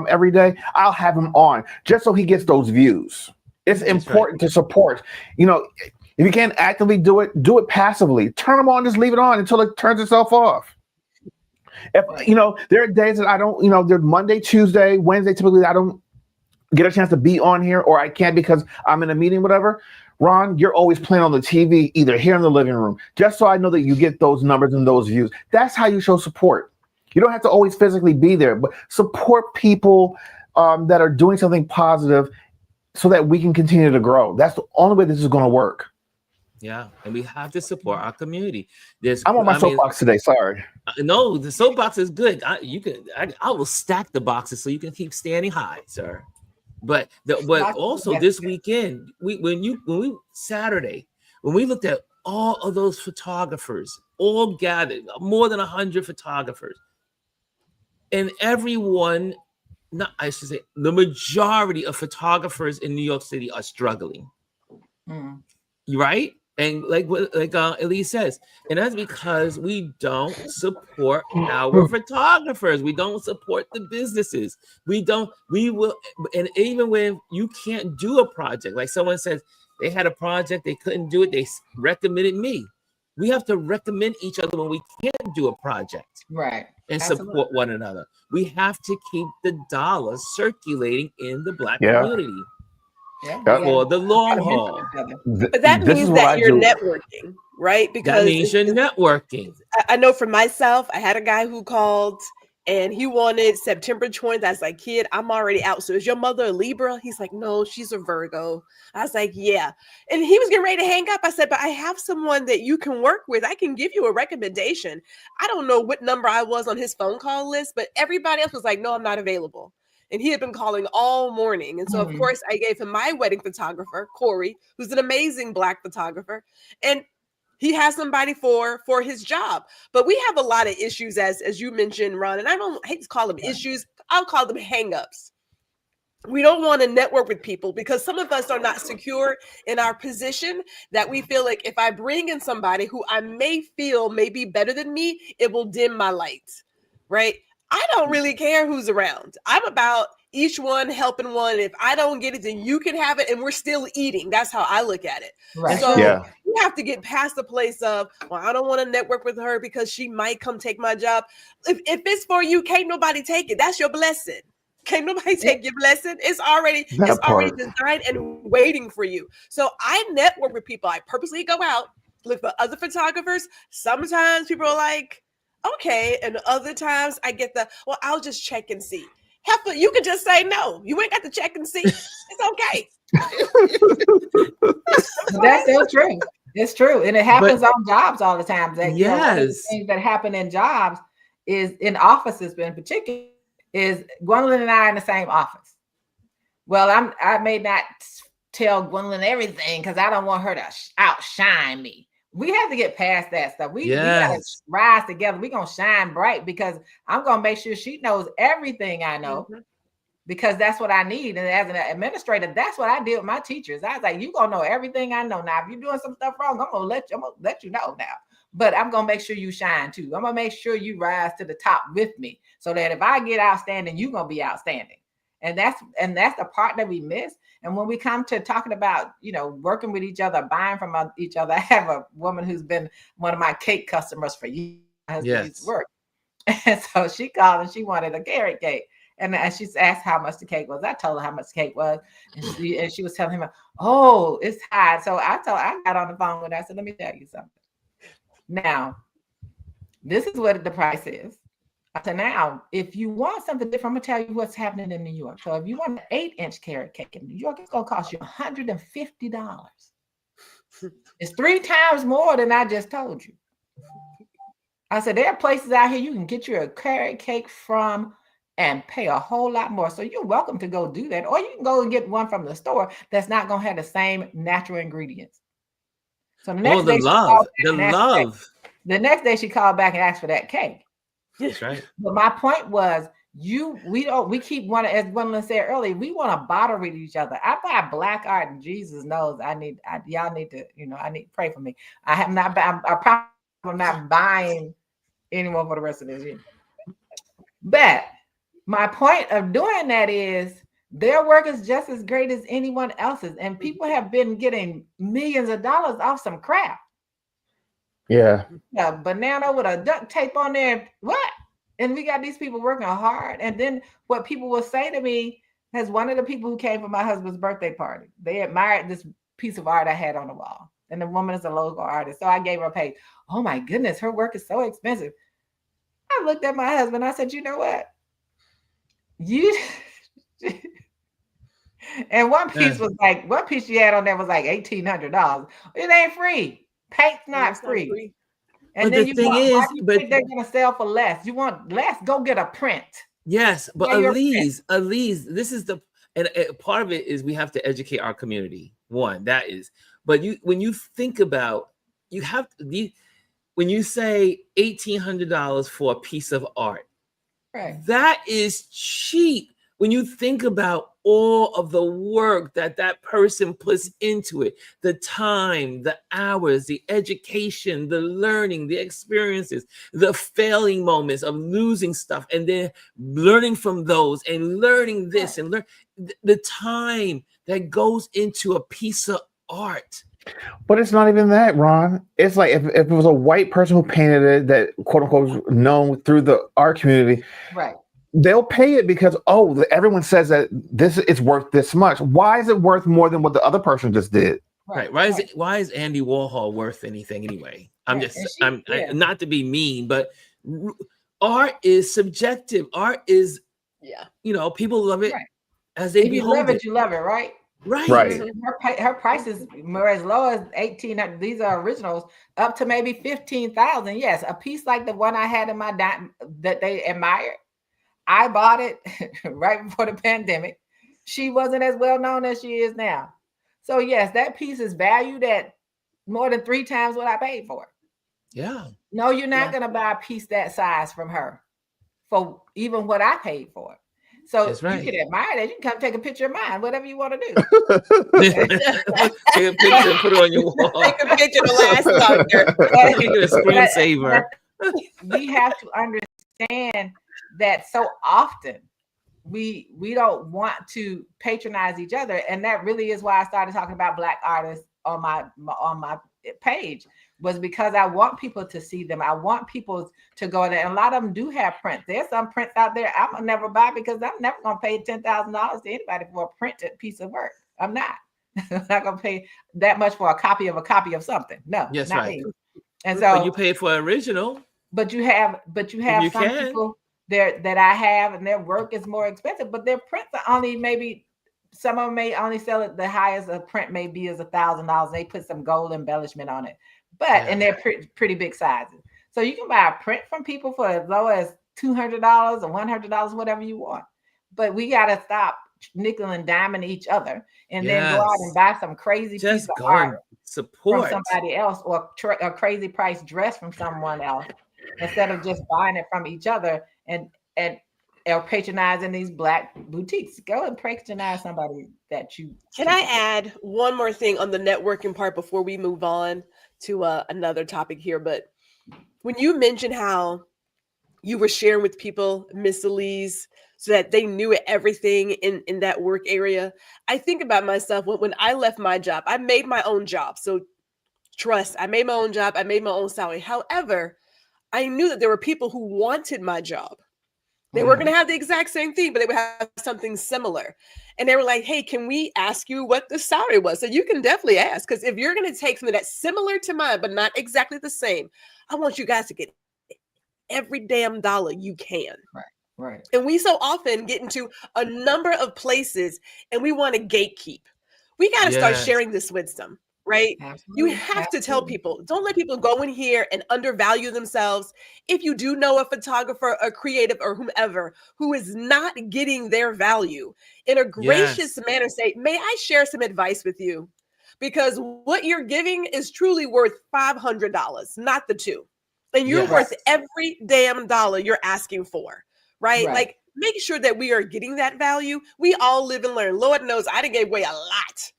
every day, I'll have him on just so he gets those views. It's important to support. You know, if you can't actively do it passively. Turn them on, just leave it on until it turns itself off. If, you know, there are days that I don't, you know, there's Monday, Tuesday, Wednesday, typically I don't get a chance to be on here, or I can't because I'm in a meeting, whatever. Ron, you're always playing on the TV, either here in the living room, just so I know that you get those numbers and those views. That's how you show support. You don't have to always physically be there, but support people that are doing something positive so that we can continue to grow. That's the only way this is going to work. Yeah, and we have to support our community. I'm on my soapbox today. Sorry. No, the soapbox is good. I will stack the boxes so you can keep standing high, sir. But also this weekend, when we Saturday, when we looked at all of those photographers, all gathered, more than 100 photographers, and everyone, I should say, the majority of photographers in New York City are struggling. Right? And like Alieze says, and that's because we don't support our photographers. We don't support the businesses. We will, and even when you can't do a project, like someone says they had a project, they couldn't do it, they recommended me. We have to recommend each other when we can't do a project. Right. And support one another. We have to keep the dollars circulating in the Black community. For the long haul. But that means that you're networking, right? Because that means you're networking. I know for myself, I had a guy who called and he wanted September 20th. I was like, kid, I'm already out. So is your mother a Libra? He's like, no, she's a Virgo. I was like, yeah. And he was getting ready to hang up. I said, but I have someone that you can work with. I can give you a recommendation. I don't know what number I was on his phone call list, but everybody else was like, no, I'm not available. And he had been calling all morning. And so, of course, I gave him my wedding photographer, Corey, who's an amazing Black photographer. And he has somebody for his job. But we have a lot of issues, as you mentioned, Ron, and I don't hate to call them issues. I'll call them hangups. We don't want to network with people because some of us are not secure in our position, that we feel like if I bring in somebody who I may feel may be better than me, it will dim my light, right? I don't really care who's around. I'm about each one helping one. If I don't get it, then you can have it, and we're still eating. That's how I look at it. Right. So you have to get past the place of, well, I don't want to network with her because she might come take my job. If it's for you, can't nobody take it. That's your blessing. Can't nobody take your blessing. It's already designed and waiting for you. So I network with people. I purposely go out, look for other photographers. Sometimes people are like, okay, and other times I get well, I'll just check and see. You can just say no. You ain't got to check and see. It's okay. That's so true. It's true. And it happens on jobs all the time. That, you know, one of the things that happen in jobs is in offices in particular is Gwendolyn and I are in the same office. Well, I may not tell Gwendolyn everything because I don't want her to outshine me. We have to get past that stuff. We gotta rise together. We're gonna shine bright because I'm gonna make sure she knows everything I know, because that's what I need. And as an administrator, that's what I did with my teachers. I was like, you gonna know everything I know. Now, if you're doing some stuff wrong, I'm gonna let you know now. But I'm gonna make sure you shine too. I'm gonna make sure you rise to the top with me, so that if I get outstanding, you're gonna be outstanding. And that's the part that we miss. And when we come to talking about, you know, working with each other, buying from each other, I have a woman who's been one of my cake customers for years. Work. And so she called and she wanted a carrot cake. And she asked how much the cake was. I told her how much the cake was. And she was telling him, oh, it's high. So I got on the phone with her. I said, let me tell you something. Now, this is what the price is. So now, if you want something different, I'm going to tell you what's happening in New York. So if you want an 8-inch carrot cake in New York, it's going to cost you $150. It's 3 times more than I just told you. I said, there are places out here you can get you a carrot cake from and pay a whole lot more. So you're welcome to go do that. Or you can go and get one from the store that's not going to have the same natural ingredients. So the next day, the next day she called back and asked for that cake. That's right. But my point was, we keep wanting, as Gwendolyn said earlier, we want to bother with each other. I buy black art, and Jesus knows y'all need to, I need to pray for me. I promise I'm not buying anyone for the rest of this year. But my point of doing that is their work is just as great as anyone else's, and people have been getting millions of dollars off some crap. Yeah. A banana with a duct tape on there. What? And we got these people working hard. And then what people will say to me, as one of the people who came for my husband's birthday party, they admired this piece of art I had on the wall. And the woman is a local artist. So I gave her a page. Oh my goodness, her work is so expensive. I looked at my husband. I said, you know what? And one piece she had on there was like $1,800. It ain't free. Paint's not free. And but then the thing is, think they're gonna sell for less? You want less? Go get a print. Yes, but Alieze, this is and part of it is we have to educate our community. One, that is. But when you think about, you have to when you say $1,800 for a piece of art, right? That is cheap. When you think about all of the work that person puts into it, the time, the hours, the education, the learning, the experiences, the failing moments of losing stuff, and then learning from those and learning this and learn the time that goes into a piece of art. But it's not even that, Ron. It's like if it was a white person who painted it, that quote unquote known through the art community, right? They'll pay it because everyone says that this is worth this much. Why is it worth more than what the other person just did? Right. Why is Andy Warhol worth anything anyway? I'm not to be mean, but art is subjective. Art is, people love it as they behold it. If you love it, you love it, right? Right. Her prices were as low as $1,800. These are originals, up to maybe $15,000. Yes, a piece like the one I had in my that they admired. I bought it right before the pandemic. She wasn't as well known as she is now. So yes, that piece is valued at more than 3 times what I paid for it. Yeah. No, you're not going to buy a piece that size from her for even what I paid for it. So you can admire that. You can come take a picture of mine, whatever you want to do. Take a picture and put it on your wall. Take a picture of the last doctor. Make it a screensaver. We have to understand that so often we don't want to patronize each other, and that really is why I started talking about Black artists on my page, was because I want people to see them. I want people to go there, and a lot of them do have prints. There's some prints out there I'm gonna never buy because I'm never gonna pay $10,000 to anybody for a printed piece of work. I'm not. I'm not gonna pay that much for a copy of something. No, yes, not right. me. And so you pay for original. But you have some people there that I have, and their work is more expensive, but their prints are only maybe, some of them may only sell it, the highest a print may be is $1,000. They put some gold embellishment on it, and they're pretty big sizes. So you can buy a print from people for as low as $200 or $100, whatever you want. But we got to stop nickel and diming each other, and then go out and buy some crazy piece of art support from somebody else, or a crazy price dress from someone else, instead of just buying it from each other and patronizing these Black boutiques. Go and patronize somebody that you. Can I add one more thing on the networking part before we move on to another topic here? But when you mentioned how you were sharing with people, Miss Alieze, so that they knew everything in that work area, I think about myself when I left my job. I made my own job. So trust, I made my own job. I made my own salary. However, I knew that there were people who wanted my job. They weren't going to have the exact same thing, but they would have something similar. And they were like, hey, can we ask you what the salary was? So you can definitely ask, because if you're going to take something that's similar to mine, but not exactly the same, I want you guys to get every damn dollar you can. Right. And we so often get into a number of places and we want to gatekeep. We got to start sharing this wisdom. Right? Absolutely. You have to tell people, don't let people go in here and undervalue themselves. If you do know a photographer, a creative, or whomever who is not getting their value, in a gracious manner, say, may I share some advice with you? Because what you're giving is truly worth $500, not the $2. And you're worth every damn dollar you're asking for. Right? Like, make sure that we are getting that value. We all live and learn. Lord knows I done gave away a lot.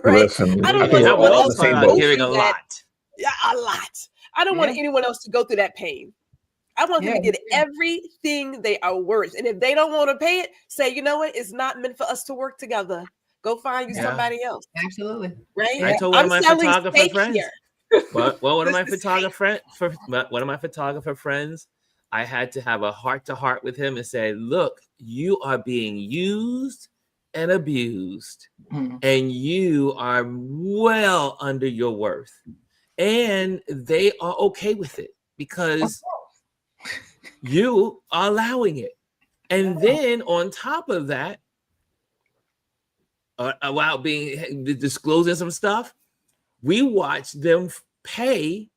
Right? Listen, I don't think want we're someone all in else the to same go boat. giving through a that. lot. Yeah, a lot. I don't want anyone else to go through that pain. I want them to get everything they are worth. And if they don't want to pay it, say, you know what? It's not meant for us to work together. Go find you somebody else. Absolutely. Right? I told one of my selling photographer steak friends. here. Well, one of my This is photographer friends, I had to have a heart-to-heart with him and say, look, you are being used and abused, and you are well under your worth. And they are okay with it because you are allowing it. And then on top of that, while being disclosing some stuff, we watched them pay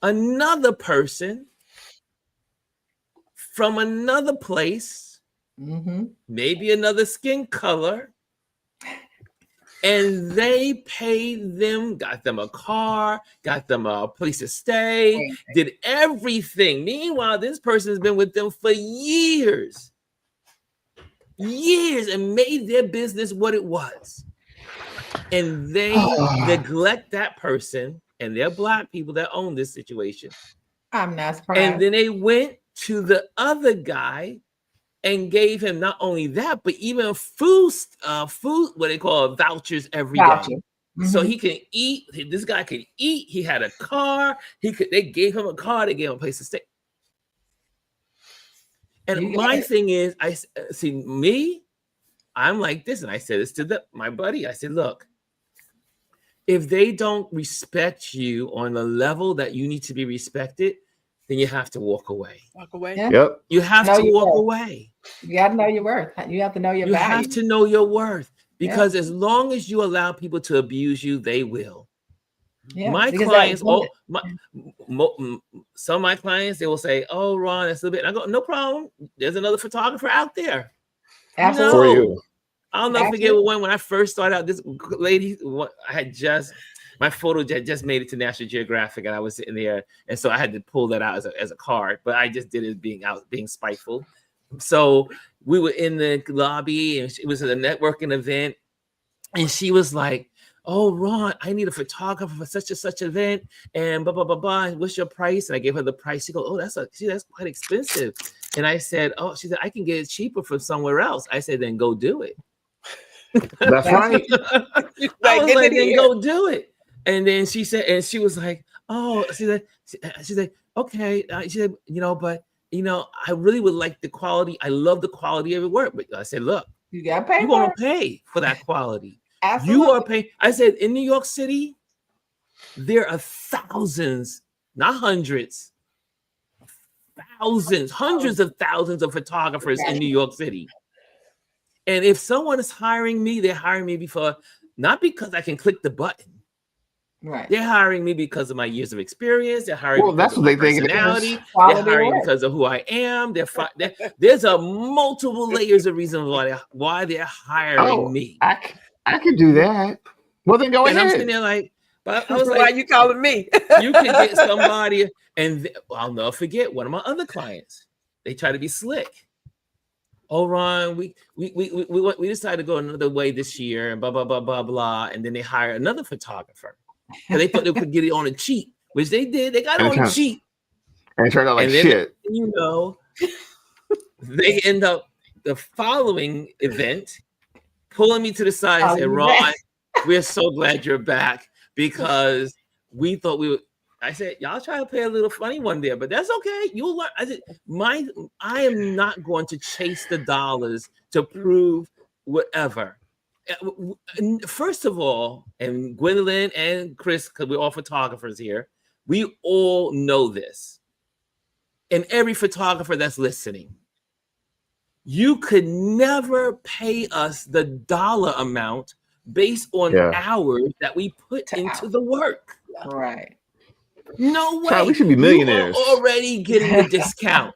another person from another place, maybe another skin color, and they paid them, got them a car, got them a place to stay, did everything. Meanwhile, this person has been with them for years, and made their business what it was. And they neglect that person, and they're Black people that own this situation. I'm not surprised. And then they went to the other guy and gave him not only that, but even food, what they call vouchers every day. So he can eat. This guy can eat. He had a car. They gave him a car. They gave him a place to stay. And my thing is, I see me. I'm like this, and I said this to my buddy. I said, look, if they don't respect you on the level that you need to be respected, then you have to walk away. Walk away. Yeah. Yep. You have to walk away. You got to know your worth. You have to know your value. You have to know your worth, because as long as you allow people to abuse you, they will. Yeah, my clients, some of my clients, they will say, "Oh, Ron, that's a bit." I go, "No problem. There's another photographer out there." Absolutely. For you. I'll never forget when I first started out. This lady, I had my photo just made it to National Geographic, and I was sitting there, and so I had to pull that out as a card. But I just did it being spiteful. So we were in the lobby, and it was a networking event, and she was like, "Oh, Ron, I need a photographer for such and such event, and blah blah blah blah. What's your price?" And I gave her the price. She goes, "Oh, that's quite expensive." And I said, "Oh," she said, "I can get it cheaper from somewhere else." I said, "Then go do it." That's right. I was like, "Then go do it." And then she said, and she was like, "Oh," she said, "Okay." She said, but I really would like the quality. I love the quality of your work, but I said, "Look, you got to pay. You're going to pay for that quality." Absolutely. You are paying. I said, in New York City, there are thousands, not hundreds, thousands, hundreds of thousands of photographers in New York City. And if someone is hiring me, they're hiring me not because I can click the button. Right. They're hiring me because of my years of experience. They're hiring me that's because what of they my think personality. it is. They're hiring me because of who I am. There's a multiple layers of reasons why they're hiring me. I can do that. Well, then go ahead. I'm sitting there like, but I was like, why are you calling me? You could get somebody, and I'll never forget one of my other clients. They try to be slick. "Oh, Ron, we decided to go another way this year, and blah blah blah blah blah." And then they hire another photographer, and they thought they could get it on a cheap, which they did. They got it on a cheap, and it turned out like shit. They end up the following event pulling me to the side and said, "Ron, we're so glad you're back, because we thought we would." I said, "Y'all try to play a little funny one there, but that's okay. You'll learn." I said, I am not going to chase the dollars to prove whatever. First of all, and Gwendolyn and Chris, because we're all photographers here, we all know this. And every photographer that's listening, you could never pay us the dollar amount based on hours that we put into the work. Right. No way. Child, we should be millionaires. You are already getting the discount.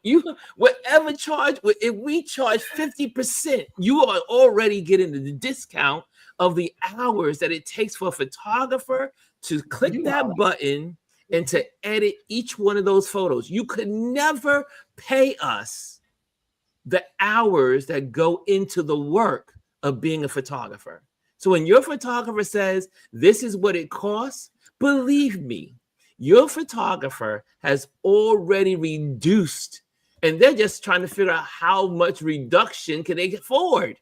Whatever charge, if we charge 50%, you are already getting the discount of the hours that it takes for a photographer to click that button and to edit each one of those photos. You could never pay us the hours that go into the work of being a photographer. So when your photographer says, this is what it costs, believe me, your photographer has already reduced, and they're just trying to figure out how much reduction can they afford.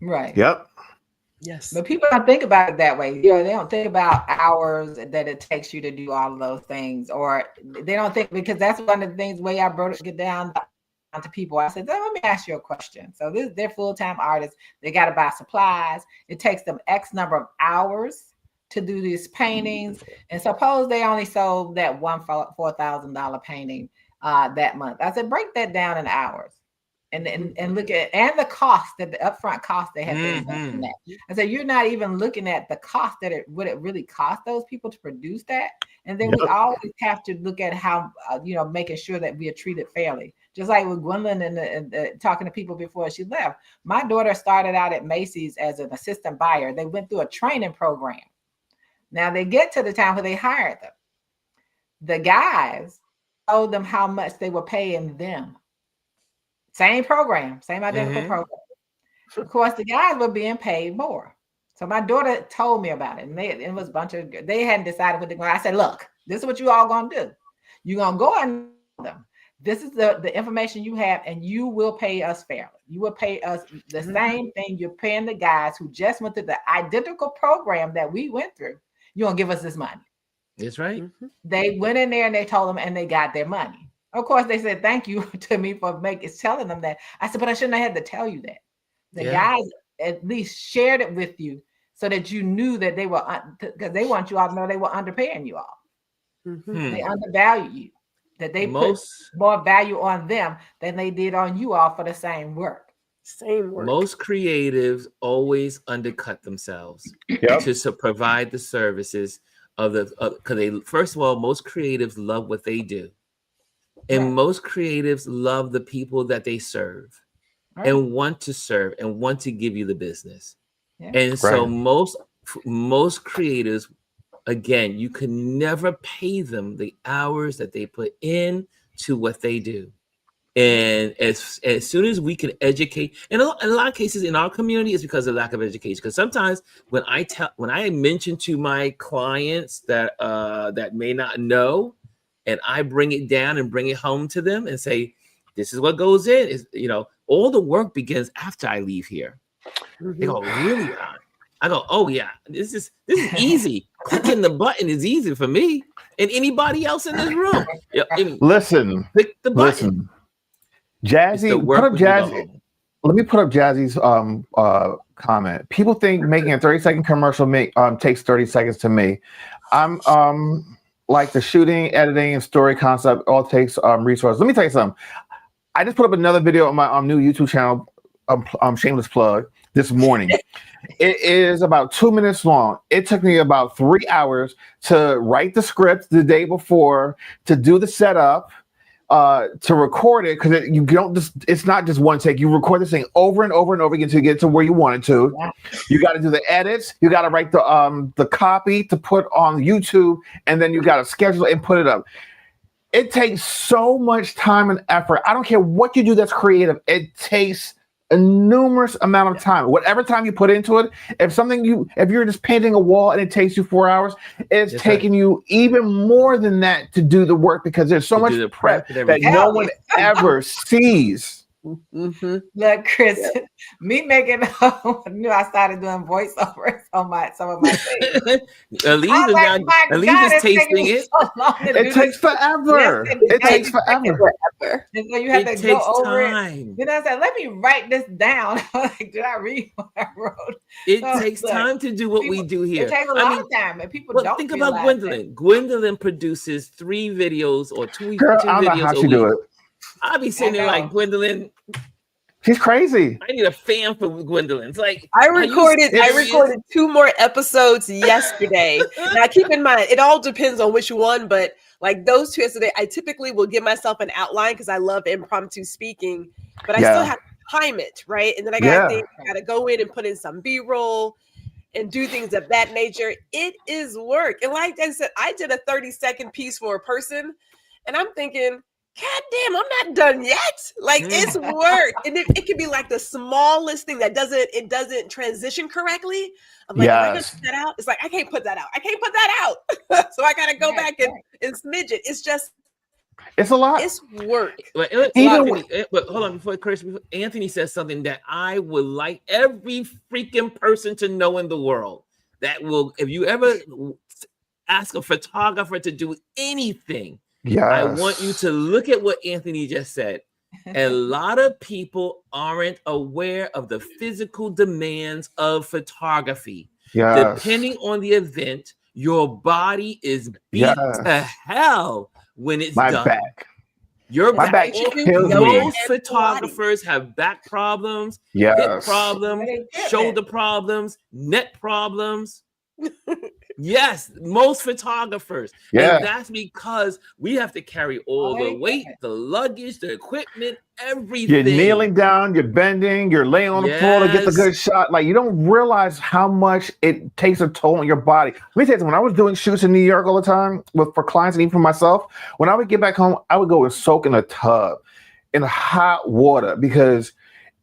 Right. Yep. Yes. But people don't think about it that way. You know, they don't think about hours that it takes you to do all of those things, or they don't think, because that's one of the things, the way I broke it down to people. I said, let me ask you a question. So they're full-time artists. They got to buy supplies. It takes them X number of hours to do these paintings. And suppose they only sold that one $4,000 painting that month. I said, break that down in hours. And look at, and the cost, that the upfront cost they have to invest in that. I said, you're not even looking at the cost that would it really cost those people to produce that. And then we always have to look at how, making sure that we are treated fairly. Just like with Gwendolyn and talking to people before she left. My daughter started out at Macy's as an assistant buyer. They went through a training program. Now they get to the time where they hired them. The guys told them how much they were paying them. Same program, same identical program. Of course, the guys were being paid more. So my daughter told me about it. And it was a bunch of, they hadn't decided what they're going to. I said, look, this is what you all going to do. You're going to go and tell them, this is the information you have, and you will pay us fairly. You will pay us the same thing you're paying the guys who just went through the identical program that we went through. You're going to give us this money. That's right. They went in there and they told them, and they got their money. Of course, they said thank you to me for telling them that. I said, but I shouldn't have had to tell you that. The guys at least shared it with you so that you knew that they were, because they want you all to know they were underpaying you all. They undervalue you, that they put more value on them than they did on you all for the same work. Most creatives always undercut themselves to provide the services of because they, first of all, most creatives love what they do. And most creatives love the people that they serve and want to serve and want to give you the business. And so most creatives, again, you can never pay them the hours that they put in to what they do. And as soon as we can educate, and in a lot of cases in our community, it's because of lack of education. Because sometimes when I mention to my clients that may not know, and I bring it down and bring it home to them and say, this is what goes in. Is all the work begins after I leave here. They go, really? I go, oh yeah, this is easy. Clicking the button is easy for me and anybody else in this room. Listen, click the button. Jazzy, put up Jazzy. Let me put up Jazzy's comment. People think making a 30-second commercial takes 30 seconds to me. I'm like the shooting, editing, and story concept all takes resources. Let me tell you something. I just put up another video on my new YouTube channel, shameless plug, this morning. It is about 2 minutes long. It took me about 3 hours to write the script the day before, to do the setup, to record it, because it's not just one take. You record this thing over and over and over again to get to where you want it to. You got to do the edits. You got to write the copy to put on YouTube, and then you got to schedule it and put it up. It takes so much time and effort. I don't care what you do that's creative. It takes a numerous amount of time. Whatever time you put into it, if you're just painting a wall and it takes you 4 hours, it's taking you even more than that to do the work, because there's so much prep that no one ever sees. Look, Chris, me making knew I started doing voiceovers on some of my things. Alieze is tasting it. It takes forever. It takes forever. And so you have to go over it. Then I said, let me write this down. Like, did I read what I wrote? It takes time to do what we do here. It takes a lot of time, and people don't think about Gwendolyn. Gwendolyn produces 3 videos or 2 Girl, two I don't know how videos she do it. I'll be sitting there like, Gwendolyn, she's crazy. I need a fan for Gwendolyn. It's like, I recorded 2 more episodes yesterday. Now keep in mind, it all depends on which one, but like those 2 yesterday, I typically will give myself an outline because I love impromptu speaking, but I still have to time it, right? And then I gotta go in and put in some B-roll and do things of that nature. It is work. And like I said, I did a 30-second piece for a person, and I'm thinking, God damn, I'm not done yet. Like it's work. And it can be like the smallest thing that doesn't transition correctly. I'm like, am I gonna put that out? It's like, I can't put that out. I can't put that out. So I gotta go back and smidge it. It's just it's a lot. It's work. But hold on, before Anthony says something that I would like every freaking person to know in the world. That will, if you ever ask a photographer to do anything, I want you to look at what Anthony just said. A lot of people aren't aware of the physical demands of photography. Depending on the event, your body is beat to hell when it's done. Your back kills me. Most photographers have back problems, hip problems, shoulder problems, neck problems. Yes, most photographers. And that's because we have to carry all the weight, the luggage, the equipment, everything. You're kneeling down, you're bending, you're laying on the floor to get the good shot. Like, you don't realize how much it takes a toll on your body. Let me tell you something. When I was doing shoots in New York all the time for clients and even for myself, when I would get back home, I would go and soak in a tub in hot water because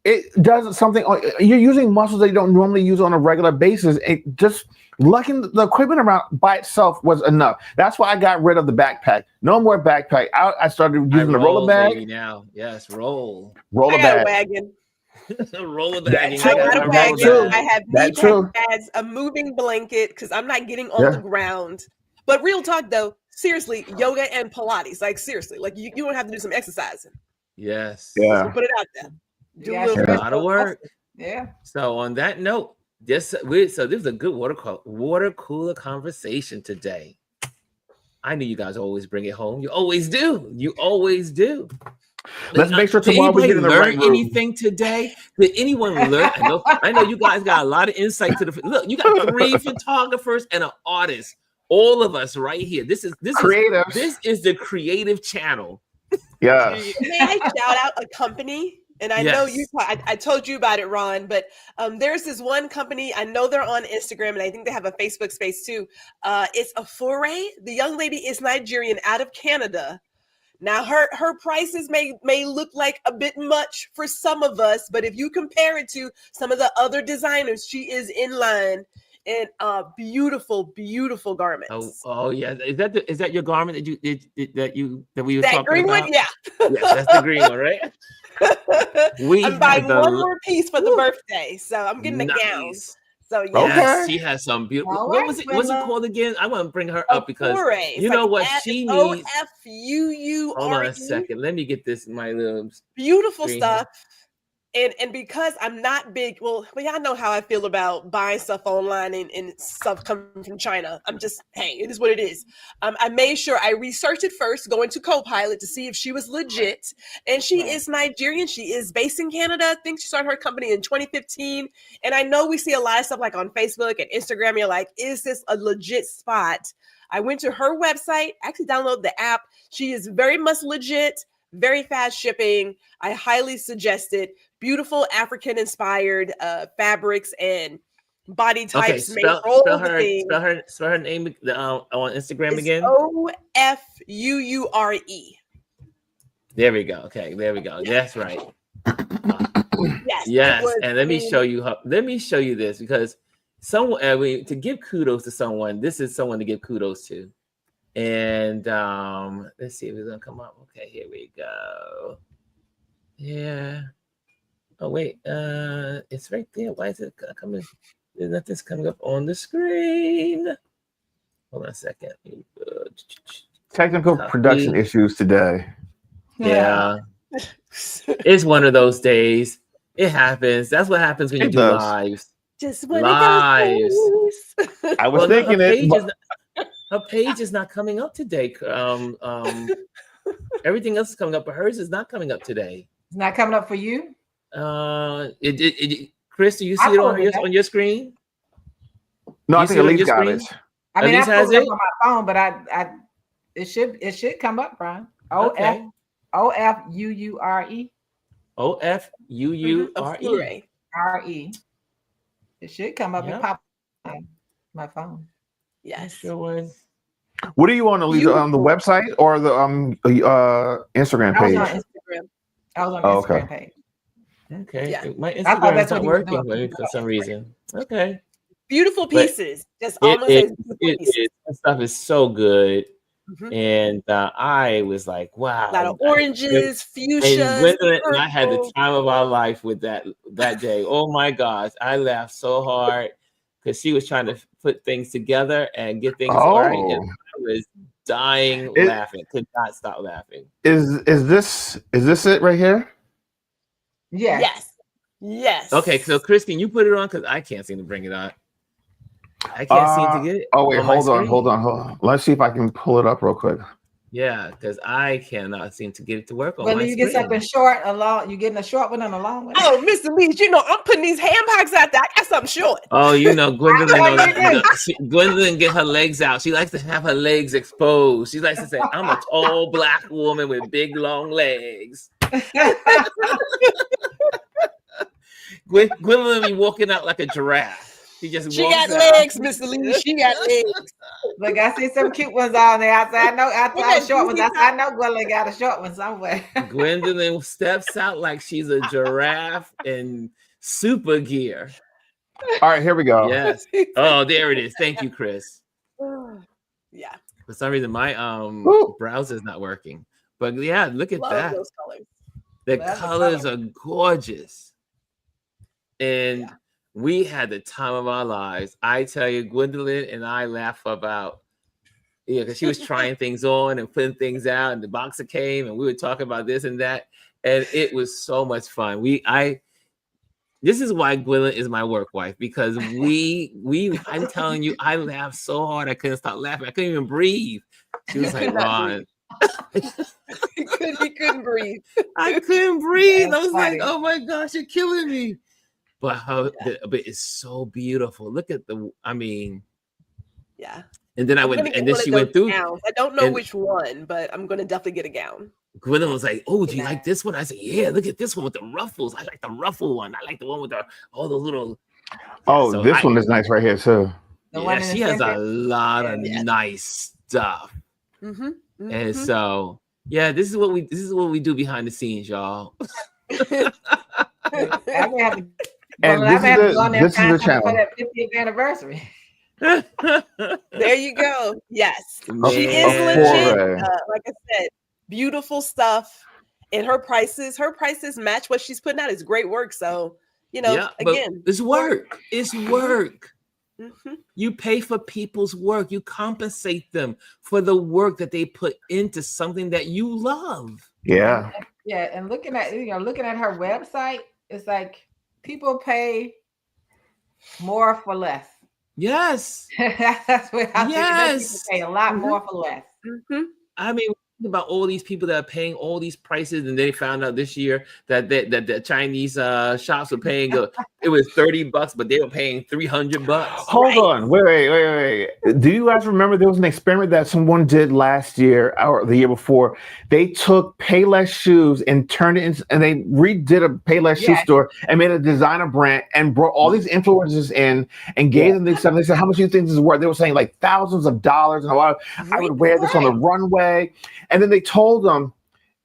it does something. You're using muscles that you don't normally use on a regular basis. It just lugging the equipment around by itself was enough. That's why I got rid of the backpack. No more backpack. I started using the roller bag. Now, yes, roller bag. Wagon. Roller bag. I got a wagon. I have knee pads, a moving blanket because I'm not getting on the ground. But real talk though, seriously, yoga and Pilates. Like seriously, like you don't have to do some exercising. Yes. Yeah. So put it out there. Do a lot of work. Yeah. So on that note. So this is a good water cooler conversation today. I knew you guys always bring it home. You always do. Let's make sure tomorrow we get in the right room. Anything today? Did anyone learn? I know you guys got a lot of insight to the look. You got 3 photographers and an artist. All of us right here. This is the creative channel. Yeah. May I shout out a company? And I know I told you about it, Ron, but there's this one company, I know they're on Instagram and I think they have a Facebook space too. It's Ofuure. The young lady is Nigerian out of Canada. Now her prices may look like a bit much for some of us, but if you compare it to some of the other designers, she is in line in beautiful garments. Oh yeah. Is that your garment that we were talking about? Green one? Yeah. Yes, that's the green one, right? I'm buying one more piece for the birthday, so I'm getting a gown. So yes, she has some beautiful. What was it? What's it called again? I want to bring her up because you know what she needs. Ofuure. Hold on a second. Let me get this. My little beautiful stuff. And because I'm not big, well, y'all know how I feel about buying stuff online and stuff coming from China. I'm just, hey, it is what it is. I made sure I researched it first, going to Copilot to see if she was legit. And she is Nigerian. She is based in Canada. I think she started her company in 2015. And I know we see a lot of stuff like on Facebook and Instagram. You're like, is this a legit spot? I went to her website, actually downloaded the app. She is very much legit. Very fast shipping. I highly suggest it. Beautiful African-inspired fabrics and body types. Spell her name on Instagram again. Ofuure. There we go. Okay, there we go. That's right. Yes. And let me show you this because to give kudos to someone, this is someone to give kudos to. And let's see if it's gonna come up. Okay, here we go. Yeah. Oh wait, it's right there. Why is it coming? There's nothing's coming up on the screen. Hold on a second. Technical production issues today. Yeah. It's one of those days. It happens. That's what happens when you do lives. Just one lives. I was thinking her page is not coming up today. Everything else is coming up, but hers is not coming up today. It's not coming up for you? Chris, do you see it on your screen? No, I think Alieze got it. I mean, I pulled it up on my phone, but it should come up, Brian. Ofuure. Ofuure. R-E. It should come up and pop on my phone. Yes. Sure was. What are you on, Alieze? On the website or the Instagram page? I was on Instagram. I was on Instagram page. Okay. Yeah. My Instagram is not working for some reason. Okay. Beautiful pieces. Just almost that stuff is so good. And I was like, wow. A lot of oranges, fuchsias. And Gwendolyn and I had the time of our life with that day. Oh my gosh. I laughed so hard because she was trying to put things together and get things right. And I was dying laughing. Could not stop laughing. Is this it right here? Yeah. Yes. Okay, so Chris, can you put it on? Because I can't seem to bring it on. I can't seem to get it. Oh wait, hold on. Let's see if I can pull it up real quick. Yeah, because I cannot seem to get it to work on my screen. You get something short, a long. You getting a short one and a long one? Oh, Mr. Alieze, I'm putting these handbags out there. I got something short. Oh, Gwendolyn. Gwendolyn get her legs out. She likes to have her legs exposed. She likes to say, "I'm a tall black woman with big long legs." Gwendolyn be walking out like a giraffe. She got legs, Mr. Alieze. She got legs. Look, I see some cute ones on there. I know short ones. I know Gwendolyn got a short one somewhere. Gwendolyn steps out like she's a giraffe in super gear. All right, here we go. Yes. Oh, there it is. Thank you, Chris. Yeah. For some reason, my browser is not working. But yeah, look at that. Those colors. The colors are gorgeous. And we had the time of our lives. I tell you, Gwendolyn and I laugh about, because she was trying things on and putting things out, and the boxer came, and we were talking about this and that, and it was so much fun. This is why Gwendolyn is my work wife, because I'm telling you, I laughed so hard I couldn't stop laughing. I couldn't even breathe. She was like, Ron. He couldn't breathe. I couldn't breathe. I was like, oh my gosh, you're killing me. But but it's so beautiful. Look at yeah. And then she went through. Gowns. I don't know which one, but I'm gonna definitely get a gown. Gwendolyn was like, "Oh, do you like this one?" I said, "Yeah, look at this one with the ruffles. I like the ruffle one. I like the one with all the little." Oh, so this one is nice right here too. Yeah, she has a lot of nice stuff. And so, yeah, this is what we do behind the scenes, y'all. And this is the channel. For that 50th anniversary. There you go. Yes, she is legit. Like I said, beautiful stuff, and her prices match what she's putting out. It's great work. So again, it's work. It's work. You pay for people's work. You compensate them for the work that they put into something that you love. Yeah. Yeah, and looking at her website, it's like people pay more for less. Yes. That's what I think. People pay a lot more for less. I mean, about all these people that are paying all these prices, and they found out this year that the Chinese shops were paying it was $30, but they were paying $300. Hold on, wait. Do you guys remember there was an experiment that someone did last year or the year before? They took Payless shoes and turned it into, and they redid a Payless shoe store and made a designer brand and brought all these influencers in and gave them this stuff. They said, "How much do you think this is worth?" They were saying like thousands of dollars, and I would wear this on the runway. And then they told them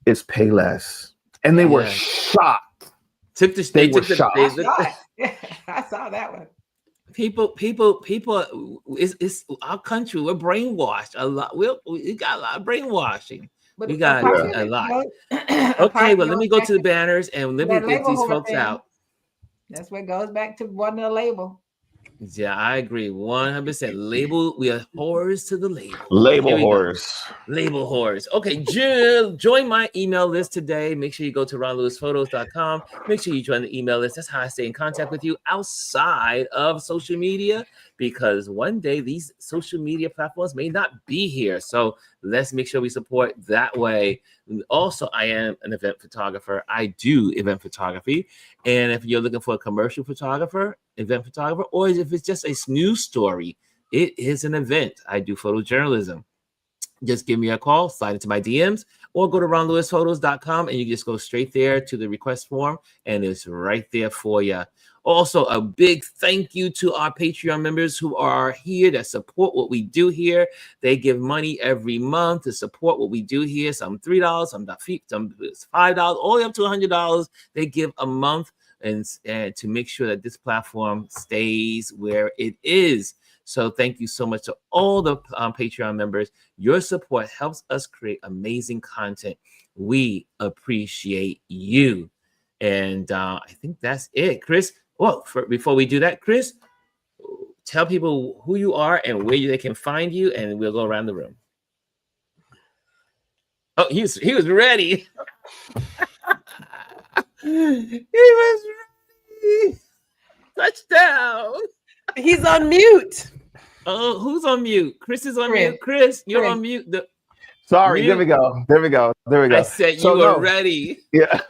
it's Payless, and they were shocked. I saw that one. People, it's our country. We're brainwashed a lot. We got a lot of brainwashing. We got a lot. Okay, well, let me go to the banners and let me get these folks out. That's what goes back to wanting a label. Yeah, I agree 100%. Label, we are whores to the label. Label whores. Label whores. Okay, Jill, join my email list today. Make sure you go to ronlewisphotos.com. Make sure you join the email list. That's how I stay in contact with you outside of social media, because one day these social media platforms may not be here. So let's make sure we support that way. Also, I am an event photographer. I do event photography. And if you're looking for a commercial photographer, event photographer, or if it's just a news story, it is an event. I do photojournalism. Just give me a call, slide into my DMs, or go to ronlewisphotos.com and you just go straight there to the request form, and it's right there for you. Also, a big thank you to our Patreon members who are here that support what we do here. They give money every month to support what we do here. Some $3, some $5, all the way up to $100. They give a month and to make sure that this platform stays where it is. So thank you so much to all the Patreon members. Your support helps us create amazing content. We appreciate you. And I think that's it, Chris. Well, before we do that, Chris, tell people who you are and where they can find you, and we'll go around the room. Oh, he was ready. He was ready. Touchdown. He's on mute. Oh, who's on mute? Chris is on mute. Chris, you're on mute. Sorry, mute. There we go. I said you were ready. Yeah,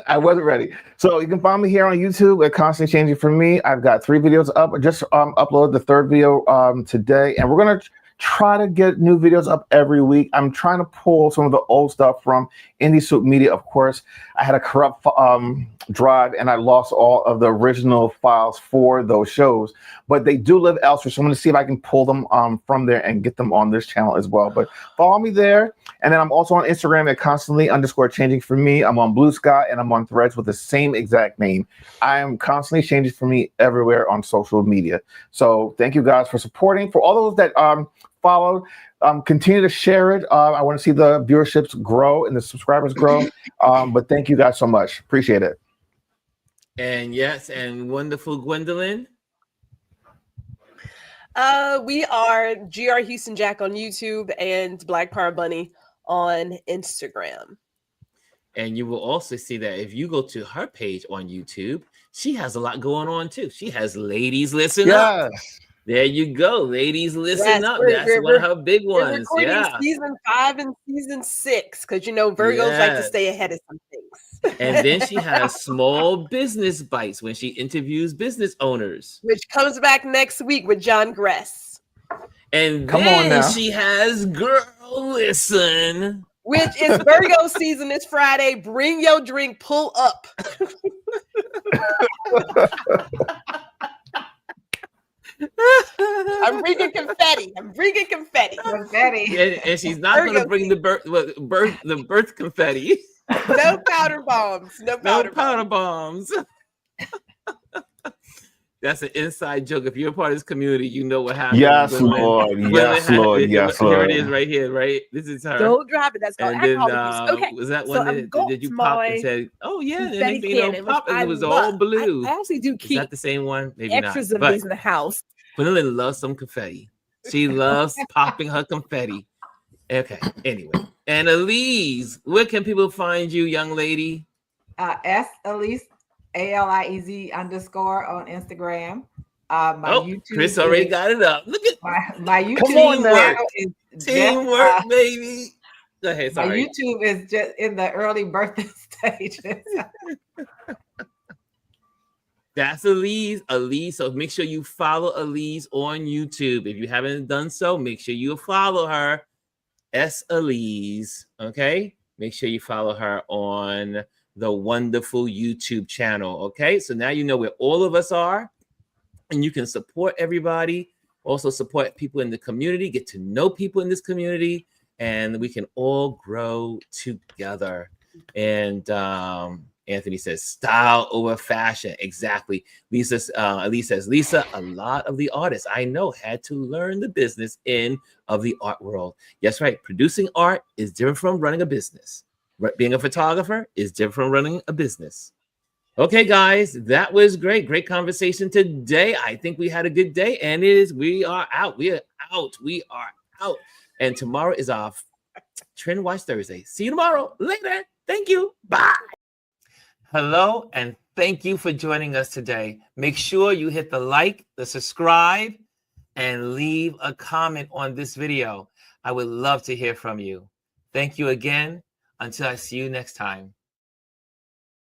I wasn't ready. So you can find me here on YouTube at Constantly Changing for Me. I've got 3 videos up. I just uploaded the 3rd video today, and we're gonna try to get new videos up every week. I'm trying to pull some of the old stuff from Indie Soup Media. Of course, I had a corrupt drive and I lost all of the original files for those shows, but they do live elsewhere. So I'm going to see if I can pull them from there and get them on this channel as well. But follow me there. And then I'm also on Instagram at constantly_changing for me. I'm on Blue Sky and I'm on Threads with the same exact name. I am constantly changing for me everywhere on social media. So thank you guys for supporting. For all those that followed, continue to share it. I want to see the viewerships grow and the subscribers grow. But thank you guys so much. Appreciate it. And yes, and wonderful Gwendolyn. We are GR Houston Jack on YouTube and Black Power Bunny on Instagram. And you will also see that if you go to her page on YouTube, she has a lot going on too. She has Ladies Listen Up. There you go. Ladies Listen Up. That's one of her big ones. We're recording season 5 and season 6 because, you know, Virgos like to stay ahead of some things. And then she has Small Business Bites when she interviews business owners. Which comes back next week with John Gress. And then she has Girl Listen. Which is Virgo season this Friday. Bring your drink, pull up. I'm bringing confetti. And she's not going to bring the birth confetti. No powder bombs. No powder bombs. That's an inside joke. If you're a part of this community, you know what happened. Yes, Lord. Yes, Lord. Yes, Lord. Here it is right here, right? This is her. Don't drop it. That's called okay. Was that one that did you pop and said, oh, yeah, and next thing you know, pop, it was all blue. I actually do keep is that the same one? Maybe extras not. of these in the house. Gwendolyn loves some confetti. She loves popping her confetti. Okay, anyway. And Alieze, where can people find you, young lady? Alieze, ALIEZ _ on Instagram. My YouTube. Chris already got it up. Look at my YouTube channel is teamwork, baby. Go ahead. Sorry. My YouTube is just in the early birthday stages. That's Alieze. So make sure you follow Alieze on YouTube. If you haven't done so, make sure you follow her. Alieze. Okay. Make sure you follow her on the wonderful YouTube channel. Okay. So now you know where all of us are, and you can support everybody. Also support people in the community. Get to know people in this community, and we can all grow together. And Anthony says, style over fashion. Exactly. Alieze says, Lisa, a lot of the artists I know had to learn the business of the art world. Yes, right. Producing art is different from running a business. Being a photographer is different from running a business. Okay, guys, that was great. Great conversation today. I think we had a good day, and we are out. We are out. And tomorrow is our Trend Watch Thursday. See you tomorrow. Later. Thank you. Bye. Hello, and thank you for joining us today. Make sure you hit the like, the subscribe, and leave a comment on this video. I would love to hear from you. Thank you again. Until I see you next time.